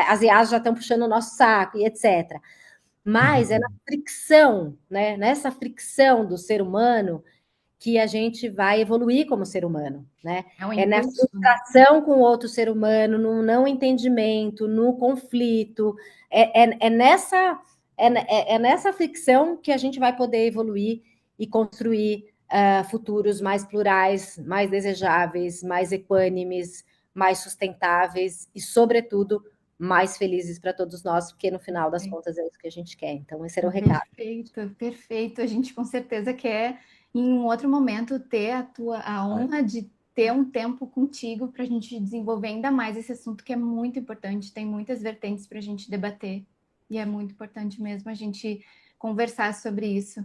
as IAs já estão puxando o nosso saco e etc. Mas é na fricção, né? Nessa fricção do ser humano que a gente vai evoluir como ser humano, né?
É um
É na
impulso, né?
frustração com outro ser humano, no não entendimento, no conflito, é nessa fricção que a gente vai poder evoluir e construir futuros mais plurais, mais desejáveis, mais equânimes, mais sustentáveis e, sobretudo, mais felizes para todos nós, porque no final das contas é isso que a gente quer. Então, esse era o recado.
Perfeito, perfeito. A gente com certeza quer, em um outro momento, ter a honra de ter um tempo contigo para a gente desenvolver ainda mais esse assunto que é muito importante, tem muitas vertentes para a gente debater, e é muito importante mesmo a gente conversar sobre isso.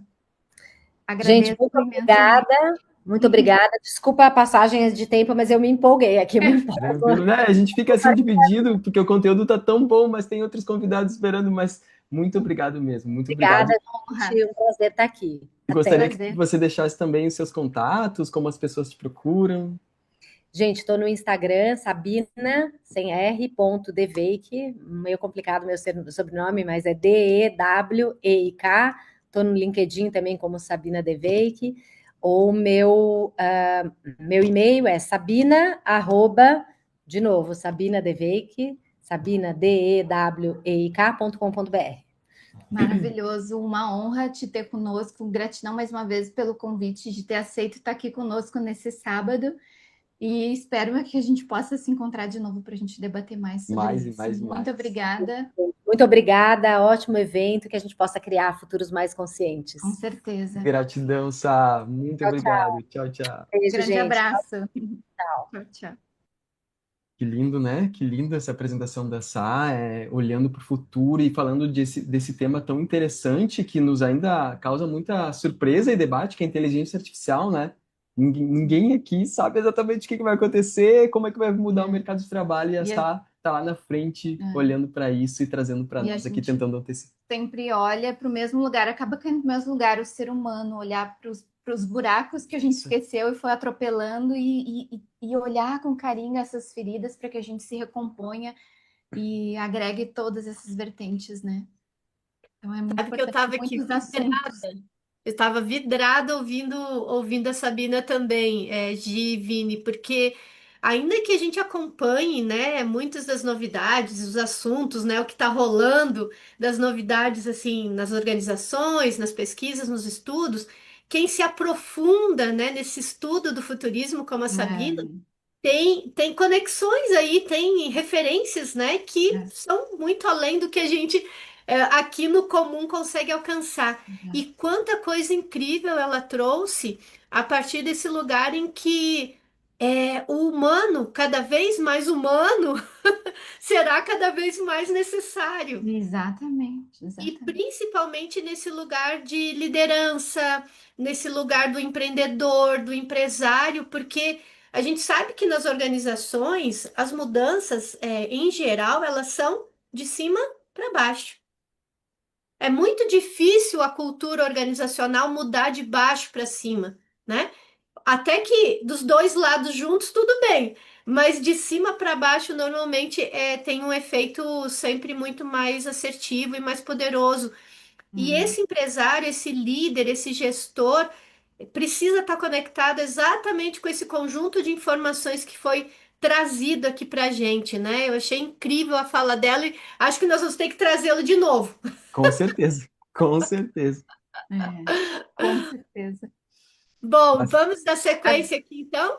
Agradeço
Gente, muito
imensamente.
obrigada. Muito obrigada. Desculpa a passagem de tempo, mas eu me empolguei aqui.
Tranquilo, né? A gente fica assim dividido, porque o conteúdo tá tão bom, mas tem outros convidados esperando, mas muito obrigado mesmo, muito
Obrigada,
obrigado.
gente. Um prazer estar aqui.
Eu gostaria que você deixasse também os seus contatos, como as pessoas te procuram.
Gente, estou no Instagram, Sabina, sem R, ponto, Deveik, meio complicado meu sobrenome, mas é Deweik. Estou no LinkedIn também como Sabina Deveik. Ou meu e-mail é sabina, arroba, de novo, Sabina Deveik, sabina, deweik.com.br.
Maravilhoso, uma honra te ter conosco. Gratidão mais uma vez pelo convite de ter aceito estar aqui conosco nesse sábado. E espero que a gente possa se encontrar de novo para a gente debater mais sobre isso. Muito obrigada.
Muito obrigada, ótimo evento, que a gente possa criar futuros mais conscientes.
Com certeza.
Gratidão, Sá. Muito obrigado. Tchau, tchau.
Beijo,
Grande
gente.
abraço.
Tchau.
Tchau.
Que lindo, né? Que linda essa apresentação da Sá, olhando para o futuro e falando desse tema tão interessante que nos ainda causa muita surpresa e debate, que é a inteligência artificial, né? Ninguém aqui sabe exatamente o que vai acontecer, como é que vai mudar o mercado de trabalho, e a Sá está lá na frente, olhando para isso e trazendo para nós aqui, tentando antecipar.
Sempre olha para o mesmo lugar, acaba caindo no mesmo lugar, o ser humano, olhar para os buracos que a gente esqueceu e foi atropelando e olhar com carinho essas feridas para que a gente se recomponha e agregue todas essas vertentes, né? Então é muito
Sabe que eu estava aqui vidrada. Eu estava vidrada ouvindo a Sabina também, Gi, Vini, porque ainda que a gente acompanhe, né, muitas das novidades, os assuntos, né, o que está rolando das novidades assim nas organizações, nas pesquisas, nos estudos, quem se aprofunda, né, nesse estudo do futurismo, como a Sabina, tem conexões aí, tem referências, né, que são muito além do que a gente aqui no comum consegue alcançar. E quanta coisa incrível ela trouxe a partir desse lugar em que o humano, cada vez mais humano, será cada vez mais necessário.
Exatamente.
E principalmente nesse lugar de liderança, nesse lugar do empreendedor, do empresário, porque a gente sabe que nas organizações as mudanças, em geral, elas são de cima para baixo. É muito difícil a cultura organizacional mudar de baixo para cima, né? Até que dos dois lados juntos, tudo bem, mas de cima para baixo normalmente tem um efeito sempre muito mais assertivo e mais poderoso. E esse empresário, esse líder, esse gestor precisa estar conectado exatamente com esse conjunto de informações que foi trazido aqui para a gente, né? Eu achei incrível a fala dela e acho que nós vamos ter que trazê-lo de novo.
Com certeza, com certeza.
Com certeza.
Bom, vamos dar sequência aqui então?